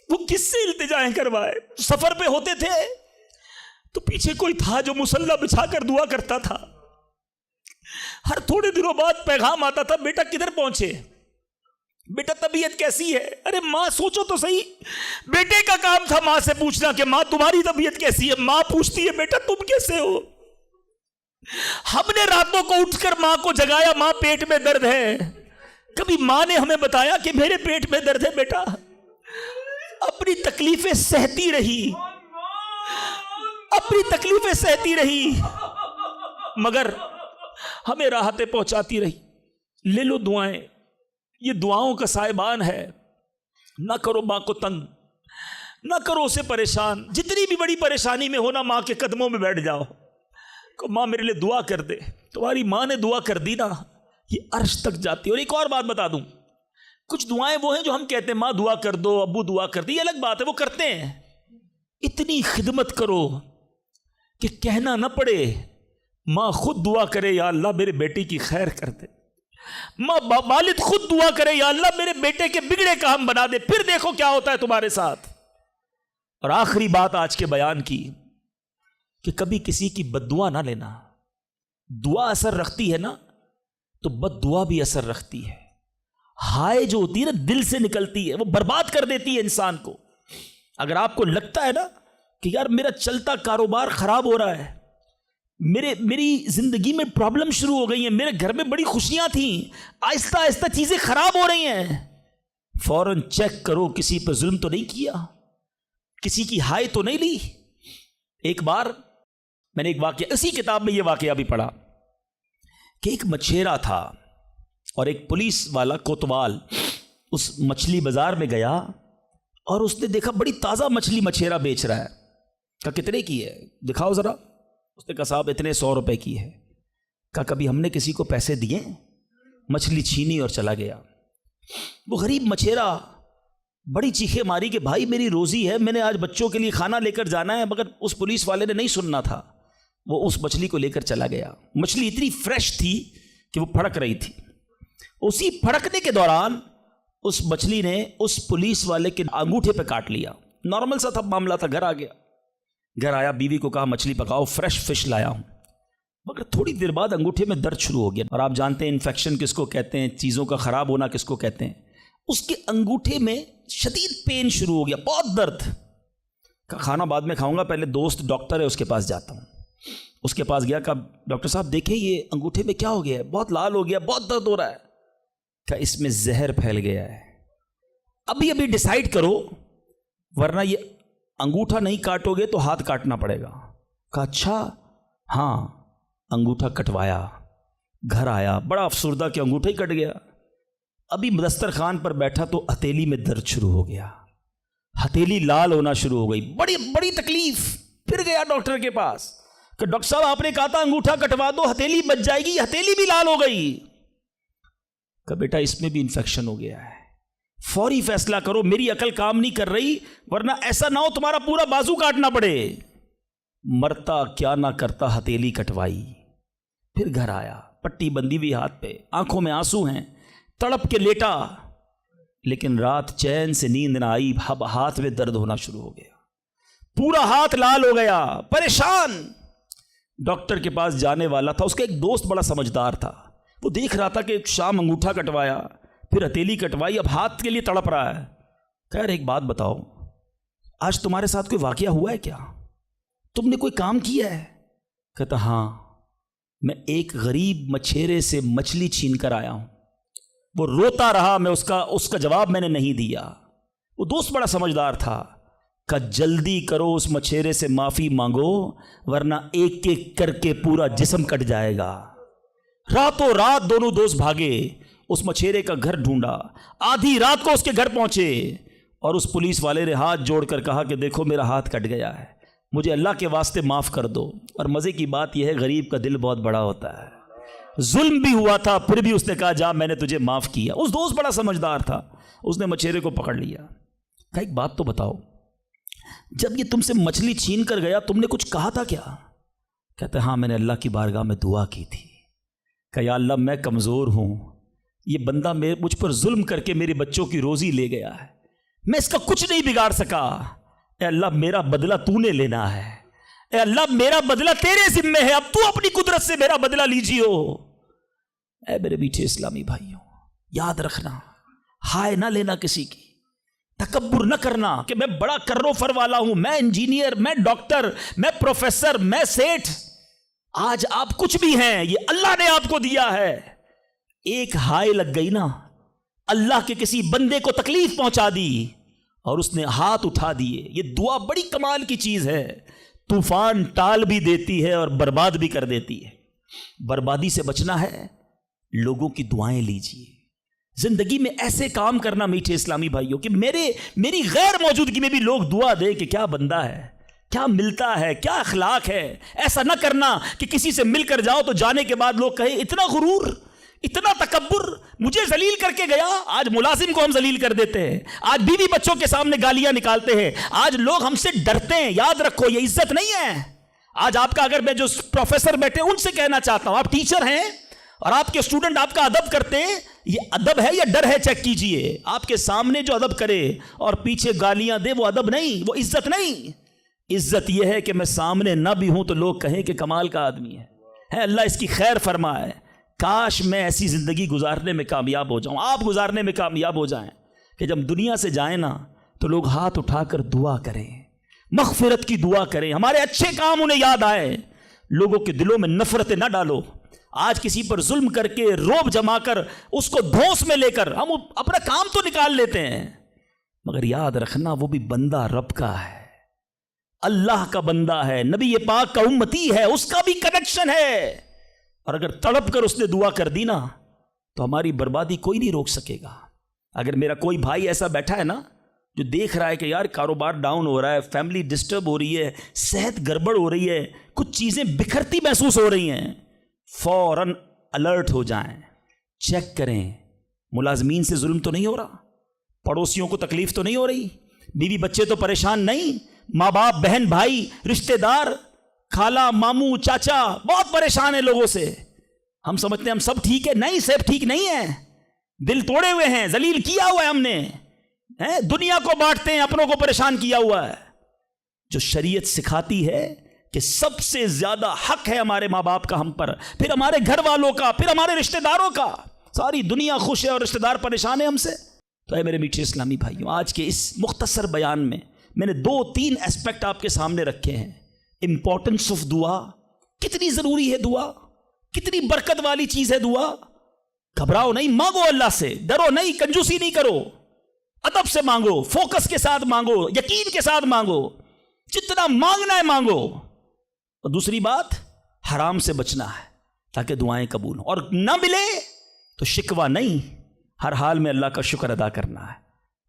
وہ کس سے التجائیں کروائے. سفر پہ ہوتے تھے تو پیچھے کوئی تھا جو مصلی بچھا کر دعا کرتا تھا. ہر تھوڑے دنوں بعد پیغام آتا تھا بیٹا کدھر پہنچے, بیٹا طبیعت کیسی ہے؟ ارے ماں سوچو تو صحیح، بیٹے کا کام تھا ماں سے پوچھنا کہ ماں تمہاری طبیعت کیسی ہے، ماں پوچھتی ہے بیٹا تم کیسے ہو؟ ہم نے راتوں کو اٹھ کر ماں کو جگایا، ماں پیٹ میں درد ہے، کبھی ماں نے ہمیں بتایا کہ میرے پیٹ میں درد ہے؟ بیٹا اپنی تکلیفیں سہتی رہی، اپنی تکلیفیں سہتی رہی، مگر ہمیں راحتیں پہنچاتی رہی۔ لے لو دعائیں، یہ دعاؤں کا سائبان ہے۔ نہ کرو ماں کو تنگ، نہ کرو اسے پریشان، جتنی بھی بڑی پریشانی میں ہونا ماں کے قدموں میں بیٹھ جاؤ کہ ماں میرے لیے دعا کر دے۔ تمہاری ماں نے دعا کر دی نا، یہ عرش تک جاتی ہے۔ اور ایک اور بات بتا دوں، کچھ دعائیں وہ ہیں جو ہم کہتے ہیں ماں دعا کر دو، ابو دعا کر دی، یہ الگ بات ہے، وہ کرتے ہیں۔ اتنی خدمت کرو کہ کہنا نہ پڑے، ماں خود دعا کرے یا اللہ میرے بیٹی کی خیر کر دے، ماں والد خود دعا کرے یا اللہ میرے بیٹے کے بگڑے کام بنا دے، پھر دیکھو کیا ہوتا ہے تمہارے ساتھ۔ اور آخری بات آج کے بیان کی کہ کبھی کسی کی بد دعا نہ لینا۔ دعا اثر رکھتی ہے نا تو بد دعا بھی اثر رکھتی ہے۔ ہائے جو ہوتی ہے نا دل سے نکلتی ہے، وہ برباد کر دیتی ہے انسان کو۔ اگر آپ کو لگتا ہے نا کہ یار میرا چلتا کاروبار خراب ہو رہا ہے، میری زندگی میں پرابلم شروع ہو گئی ہیں، میرے گھر میں بڑی خوشیاں تھیں، آہستہ آہستہ چیزیں خراب ہو رہی ہیں، فوراً چیک کرو کسی پر ظلم تو نہیں کیا، کسی کی ہائے تو نہیں لی۔ ایک بار میں نے ایک واقعہ، اسی کتاب میں یہ واقعہ بھی پڑھا کہ ایک مچھیرا تھا اور ایک پولیس والا کوتوال اس مچھلی بازار میں گیا اور اس نے دیکھا بڑی تازہ مچھلی مچھیرا بیچ رہا ہے۔ کہا کتنے کی ہے دکھاؤ ذرا۔ اس نے کہا صاحب اتنے 100 روپے کی ہے۔ کہا کبھی ہم نے کسی کو پیسے دیے؟ مچھلی چھینی اور چلا گیا۔ وہ غریب مچھیرا بڑی چیخیں ماری کہ بھائی میری روزی ہے، میں نے آج بچوں کے لیے کھانا لے کر جانا ہے، مگر اس پولیس والے نے نہیں سننا تھا، وہ اس مچھلی کو لے کر چلا گیا۔ مچھلی اتنی فریش تھی کہ وہ پھڑک رہی تھی۔ اسی پھڑکنے کے دوران اس مچھلی نے اس پولیس والے کے انگوٹھے پہ کاٹ لیا۔ نارمل سا تھا معاملہ تھا۔ گھر آ گیا، گھر آیا، بیوی کو کہا مچھلی پکاؤ، فریش فش لایا ہوں، مگر تھوڑی دیر بعد انگوٹھے میں درد شروع ہو گیا۔ اور آپ جانتے ہیں انفیکشن کس کو کہتے ہیں، چیزوں کا خراب ہونا کس کو کہتے ہیں۔ اس کے انگوٹھے میں شدید پین شروع ہو گیا، بہت درد۔ کہا کھانا بعد میں کھاؤں گا، پہلے دوست ڈاکٹر ہے اس کے پاس جاتا ہوں۔ اس کے پاس گیا، کہا ڈاکٹر صاحب دیکھیں یہ انگوٹھے میں کیا ہو گیا ہے، بہت لال ہو گیا، بہت درد ہو رہا ہے۔ کہا اس میں زہر پھیل گیا ہے، ابھی ابھی ڈیسائیڈ کرو ورنہ یہ انگوٹھا نہیں کاٹو گے تو ہاتھ کاٹنا پڑے گا۔ کہا اچھا ہاں۔ انگوٹھا کٹوایا، گھر آیا، بڑا افسردہ کہ انگوٹھا ہی کٹ گیا۔ ابھی دسترخوان پر بیٹھا تو ہتھیلی میں درد شروع ہو گیا، ہتھیلی لال ہونا شروع ہو گئی، بڑی بڑی تکلیف۔ پھر گیا ڈاکٹر کے پاس کہ ڈاکٹر صاحب آپ نے کہا تھا انگوٹھا کٹوا دو ہتھیلی بچ جائے گی، ہتھیلی بھی لال ہو گئی۔ کہ بیٹا اس میں بھی انفیکشن ہو گیا ہے، فوری فیصلہ کرو، میری عقل کام نہیں کر رہی ورنہ ایسا نہ ہو تمہارا پورا بازو کاٹنا پڑے۔ مرتا کیا نہ کرتا، ہتھیلی کٹوائی، پھر گھر آیا، پٹی بندی ہوئی ہاتھ پہ، آنکھوں میں آنسو ہیں، تڑپ کے لیٹا، لیکن رات چین سے نیند نہ آئی، ہاتھ میں درد ہونا شروع ہو گیا، پورا ہاتھ لال ہو گیا، پریشان۔ ڈاکٹر کے پاس جانے والا تھا، اس کا ایک دوست بڑا سمجھدار تھا، وہ دیکھ رہا تھا کہ شام انگوٹھا کٹوایا، پھر ہتھیلی کٹوائی، اب ہاتھ کے لیے تڑپ رہا ہے۔ خیر ایک بات بتاؤ، آج تمہارے ساتھ کوئی واقعہ ہوا ہے کیا؟ تم نے کوئی کام کیا ہے؟ کہتا ہاں، میں ایک غریب مچھیرے سے مچھلی چھین کر آیا ہوں، وہ روتا رہا، میں اس کا جواب میں نے نہیں دیا۔ وہ دوست بڑا سمجھدار تھا، کہ جلدی کرو اس مچھیرے سے معافی مانگو ورنہ ایک ایک کر کے پورا جسم کٹ جائے گا۔ راتوں رات دونوں دوست بھاگے، اس مچھیرے کا گھر ڈھونڈا، آدھی رات کو اس کے گھر پہنچے اور اس پولیس والے نے ہاتھ جوڑ کر کہا کہ دیکھو میرا ہاتھ کٹ گیا ہے، مجھے اللہ کے واسطے معاف کر دو۔ اور مزے کی بات یہ ہے غریب کا دل بہت بڑا ہوتا ہے، ظلم بھی ہوا تھا پھر بھی اس نے کہا جا میں نے تجھے معاف کیا۔ اس دوست بڑا سمجھدار تھا، اس نے مچھیرے کو پکڑ لیا، کہا ایک بات تو بتاؤ، جب یہ تم سے مچھلی چھین کر گیا تم نے کچھ کہا تھا کیا؟ کہتے ہاں میں نے اللہ کی بارگاہ میں دعا کی تھی کہ یا اللہ میں کمزور ہوں، یہ بندہ مجھ پر ظلم کر کے میرے بچوں کی روزی لے گیا ہے، میں اس کا کچھ نہیں بگاڑ سکا، اے اللہ میرا بدلہ تو نے لینا ہے، اے اللہ میرا بدلہ تیرے ذمہ ہے، اب تو اپنی قدرت سے میرا بدلہ لیجیو۔ اے میرے میٹھے اسلامی بھائیوں، یاد رکھنا ہائے نہ لینا کسی کی، تکبر نہ کرنا کہ میں بڑا کرو فر والا ہوں، میں انجینئر، میں ڈاکٹر، میں پروفیسر، میں سیٹھ۔ آج آپ کچھ بھی ہیں، یہ اللہ نے آپ کو دیا ہے۔ ایک ہائے لگ گئی نا، اللہ کے کسی بندے کو تکلیف پہنچا دی اور اس نے ہاتھ اٹھا دیے۔ یہ دعا بڑی کمال کی چیز ہے، طوفان ٹال بھی دیتی ہے اور برباد بھی کر دیتی ہے۔ بربادی سے بچنا ہے، لوگوں کی دعائیں لیجیے۔ زندگی میں ایسے کام کرنا میٹھے اسلامی بھائیوں کہ میری غیر موجودگی میں بھی لوگ دعا دے کہ کیا بندہ ہے، کیا ملتا ہے، کیا اخلاق ہے۔ ایسا نہ کرنا کہ کسی سے مل کر جاؤ تو جانے کے بعد لوگ کہیں اتنا غرور، اتنا تکبر، مجھے ذلیل کر کے گیا۔ آج ملازم کو ہم ذلیل کر دیتے ہیں، آج بیوی بچوں کے سامنے گالیاں نکالتے ہیں، آج لوگ ہم سے ڈرتے ہیں۔ یاد رکھو یہ عزت نہیں ہے۔ آج آپ کا، اگر میں جو پروفیسر بیٹھے ان سے کہنا چاہتا ہوں، آپ ٹیچر ہیں اور آپ کے اسٹوڈنٹ آپ کا ادب کرتے ہیں، یہ ادب ہے یا ڈر ہے؟ چیک کیجئے۔ آپ کے سامنے جو ادب کرے اور پیچھے گالیاں دے، وہ ادب نہیں، وہ عزت نہیں۔ عزت یہ ہے کہ میں سامنے نہ بھی ہوں تو لوگ کہیں کہ کمال کا آدمی ہے، اللہ اس کی خیر فرمائے۔ کاش میں ایسی زندگی گزارنے میں کامیاب ہو جاؤں، آپ گزارنے میں کامیاب ہو جائیں کہ جب دنیا سے جائیں نا تو لوگ ہاتھ اٹھا کر دعا کریں، مغفرت کی دعا کریں، ہمارے اچھے کام انہیں یاد آئے۔ لوگوں کے دلوں میں نفرتیں نہ ڈالو۔ آج کسی پر ظلم کر کے، روب جما کر، اس کو دھوس میں لے کر ہم اپنا کام تو نکال لیتے ہیں، مگر یاد رکھنا وہ بھی بندہ رب کا ہے، اللہ کا بندہ ہے، نبی پاک کا امتی ہے، اس کا بھی کنیکشن ہے۔ اور اگر تڑپ کر اس نے دعا کر دی نا تو ہماری بربادی کوئی نہیں روک سکے گا۔ اگر میرا کوئی بھائی ایسا بیٹھا ہے نا جو دیکھ رہا ہے کہ یار کاروبار ڈاؤن ہو رہا ہے، فیملی ڈسٹرب ہو رہی ہے، صحت گڑبڑ ہو رہی ہے، کچھ چیزیں بکھرتی محسوس ہو رہی ہیں، فوراً الرٹ ہو جائیں، چیک کریں ملازمین سے ظلم تو نہیں ہو رہا، پڑوسیوں کو تکلیف تو نہیں ہو رہی، بیوی بچے تو پریشان نہیں، ماں باپ بہن بھائی رشتہ دار خالہ ماموں چاچا بہت پریشان ہیں لوگوں سے۔ ہم سمجھتے ہیں ہم سب ٹھیک ہے، نہیں سب ٹھیک نہیں ہے، دل توڑے ہوئے ہیں، ذلیل کیا ہوا ہے ہم نے، دنیا کو بانٹتے ہیں، اپنوں کو پریشان کیا ہوا ہے۔ جو شریعت سکھاتی ہے کہ سب سے زیادہ حق ہے ہمارے ماں باپ کا ہم پر، پھر ہمارے گھر والوں کا، پھر ہمارے رشتہ داروں کا۔ ساری دنیا خوش ہے اور رشتہ دار پریشان ہیں ہم سے۔ تو اے میرے میٹھے اسلامی بھائیوں، آج کے اس مختصر بیان میں نے 2-3 ایسپیکٹ آپ کے سامنے رکھے ہیں۔ امپورٹنس آف دعا، کتنی ضروری ہے دعا، کتنی برکت والی چیز ہے دعا۔ گھبراؤ نہیں، مانگو اللہ سے، ڈرو نہیں، کنجوسی نہیں کرو، ادب سے مانگو، فوکس کے ساتھ مانگو، یقین کے ساتھ مانگو، جتنا مانگنا ہے مانگو۔ اور دوسری بات، حرام سے بچنا ہے تاکہ دعائیں قبول ہوں، اور نہ ملے تو شکوہ نہیں، ہر حال میں اللہ کا شکر ادا کرنا ہے۔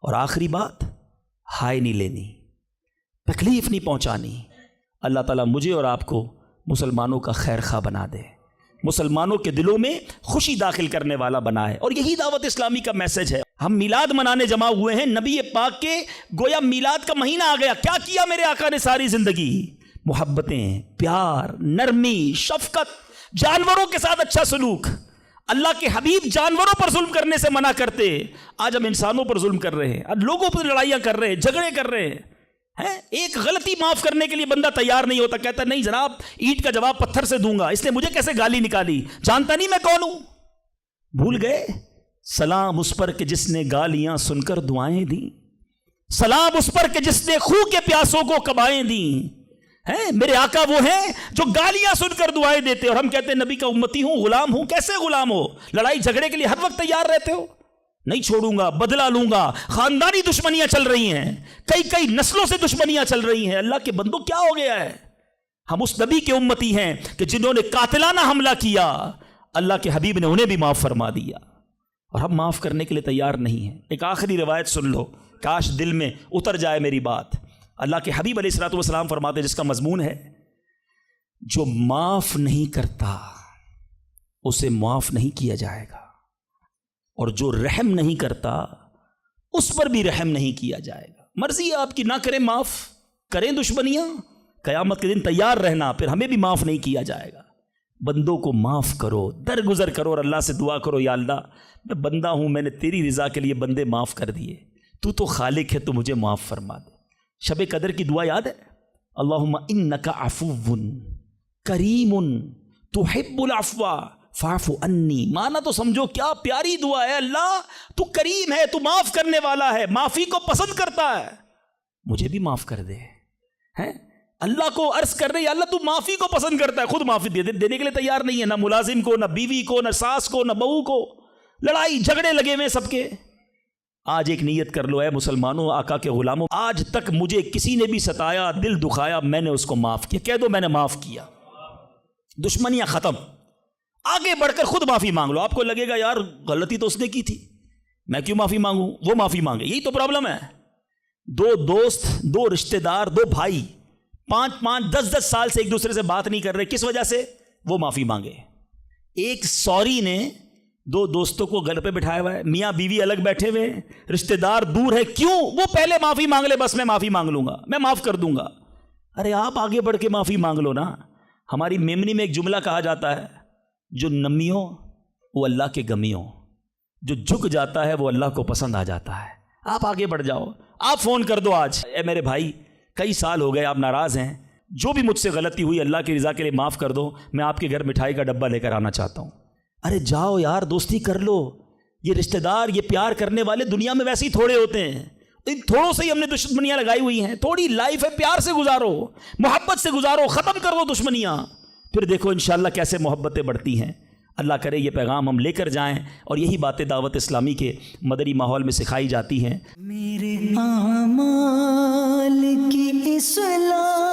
اور آخری بات، ہائے نہیں لینی، تکلیف نہیں پہنچانی۔ اللہ تعالیٰ مجھے اور آپ کو مسلمانوں کا خیر خواہ بنا دے، مسلمانوں کے دلوں میں خوشی داخل کرنے والا بنائے۔ اور یہی دعوت اسلامی کا میسج ہے۔ ہم میلاد منانے جمع ہوئے ہیں، نبی پاک کے گویا میلاد کا مہینہ آ گیا، کیا کیا میرے آقا نے ساری زندگی؟ محبتیں، پیار، نرمی، شفقت، جانوروں کے ساتھ اچھا سلوک۔ اللہ کے حبیب جانوروں پر ظلم کرنے سے منع کرتے، آج ہم انسانوں پر ظلم کر رہے ہیں، آج لوگوں پر لڑائیاں کر رہے ہیں، جھگڑے کر رہے ہیں۔ ایک غلطی معاف کرنے کے لیے بندہ تیار نہیں ہوتا، کہتا نہیں جناب اینٹ کا جواب پتھر سے دوں گا، اس نے مجھے کیسے گالی نکالی، جانتا نہیں میں کون ہوں۔ بھول گئے؟ سلام اس پر کہ جس نے گالیاں سن کر دعائیں دیں، سلام اس پر کہ جس نے خون کے پیاسوں کو کبائیں دیں۔ میرے آقا وہ ہیں جو گالیاں سن کر دعائیں دیتے، اور ہم کہتے ہیں نبی کا امتی ہوں، غلام ہوں۔ کیسے غلام ہو؟ لڑائی جھگڑے کے لیے ہر وقت تیار رہتے ہو، نہیں چھوڑوں گا، بدلہ لوں گا، خاندانی دشمنیاں چل رہی ہیں، کئی نسلوں سے دشمنیاں چل رہی ہیں۔ اللہ کے بندوں کیا ہو گیا ہے؟ ہم اس نبی کے امتی ہیں کہ جنہوں نے قاتلانہ حملہ کیا، اللہ کے حبیب نے انہیں بھی معاف فرما دیا، اور ہم معاف کرنے کے لیے تیار نہیں ہیں۔ ایک آخری روایت سن لو، کاش دل میں اتر جائے میری بات۔ اللہ کے حبیب علیہ الصلوۃ والسلام فرماتے، جس کا مضمون ہے جو معاف نہیں کرتا اسے معاف نہیں کیا جائے گا، اور جو رحم نہیں کرتا اس پر بھی رحم نہیں کیا جائے گا۔ مرضی ہے آپ کی، نہ کریں معاف، کریں دشمنیاں، قیامت کے دن تیار رہنا، پھر ہمیں بھی معاف نہیں کیا جائے گا۔ بندوں کو معاف کرو، درگزر کرو، اور اللہ سے دعا کرو، یا اللہ میں بندہ ہوں، میں نے تیری رضا کے لیے بندے معاف کر دیے، تو خالق ہے، تو مجھے معاف فرما دے۔ شب قدر کی دعا یاد ہے؟ اللہم انک عفو کریم تحب العفو فاعف انی، مانا تو سمجھو کیا پیاری دعا ہے، اللہ تو کریم ہے، تو معاف کرنے والا ہے، معافی کو پسند کرتا ہے، مجھے بھی معاف کر دے. ہیں اللہ کو عرض کر رہے ہیں اللہ تو معافی کو پسند کرتا ہے، خود معافی دینے کے لیے تیار نہیں ہے، نہ ملازم کو، نہ بیوی کو، نہ ساس کو، نہ بہو کو، لڑائی جھگڑے لگے ہوئے سب کے. آج ایک نیت کر لو اے مسلمانوں، آقا کے غلاموں، آج تک مجھے کسی نے بھی ستایا، دل دکھایا، میں نے اس کو معاف کیا. کہہ دو میں نے معاف کیا، دشمنیاں ختم. آگے بڑھ کر خود معافی مانگ لو. آپ کو لگے گا یار غلطی تو اس نے کی تھی، میں کیوں معافی مانگوں، وہ معافی مانگے. یہی تو پرابلم ہے. دو دوست، دو رشتہ دار، دو بھائی 5-10 سال سے ایک دوسرے سے بات نہیں کر رہے، کس وجہ سے؟ وہ معافی مانگے. ایک سوری نے دو دوستوں کو گھر پہ بٹھایا ہوا ہے، میاں بیوی الگ بیٹھے ہوئے، رشتہ دار دور ہے، کیوں؟ وہ پہلے معافی مانگ لے، بس میں معافی مانگ لوں گا، میں معاف کر دوں گا. ارے آپ آگے بڑھ کے معافی مانگ لو نا. ہماری میمنی میں ایک جملہ کہا جاتا ہے، جو نمی ہو وہ اللہ کے گمی ہو، جو جھک جاتا ہے وہ اللہ کو پسند آ جاتا ہے. آپ آگے بڑھ جاؤ. آپ فون کر دو آج، اے میرے بھائی کئی سال ہو گئے آپ ناراض ہیں، جو بھی مجھ سے غلطی ہوئی اللہ کی رضا کے لیے معاف کر دو، میں آپ کے گھر مٹھائی کا ڈبہ لے کر آنا چاہتا ہوں. ارے جاؤ یار، دوستی کر لو. یہ رشتہ دار، یہ پیار کرنے والے دنیا میں ویسے ہی تھوڑے ہوتے ہیں، ان تھوڑوں سے ہی ہم نے دشمنیاں لگائی ہوئی ہیں. تھوڑی لائف ہے، پیار سے گزارو، محبت سے گزارو، ختم کر دو دشمنیاں، پھر دیکھو انشاءاللہ کیسے محبتیں بڑھتی ہیں. اللہ کرے یہ پیغام ہم لے کر جائیں اور یہی باتیں دعوت اسلامی کے مدنی ماحول میں سکھائی جاتی ہیں. میرے اعمال کی اصلاح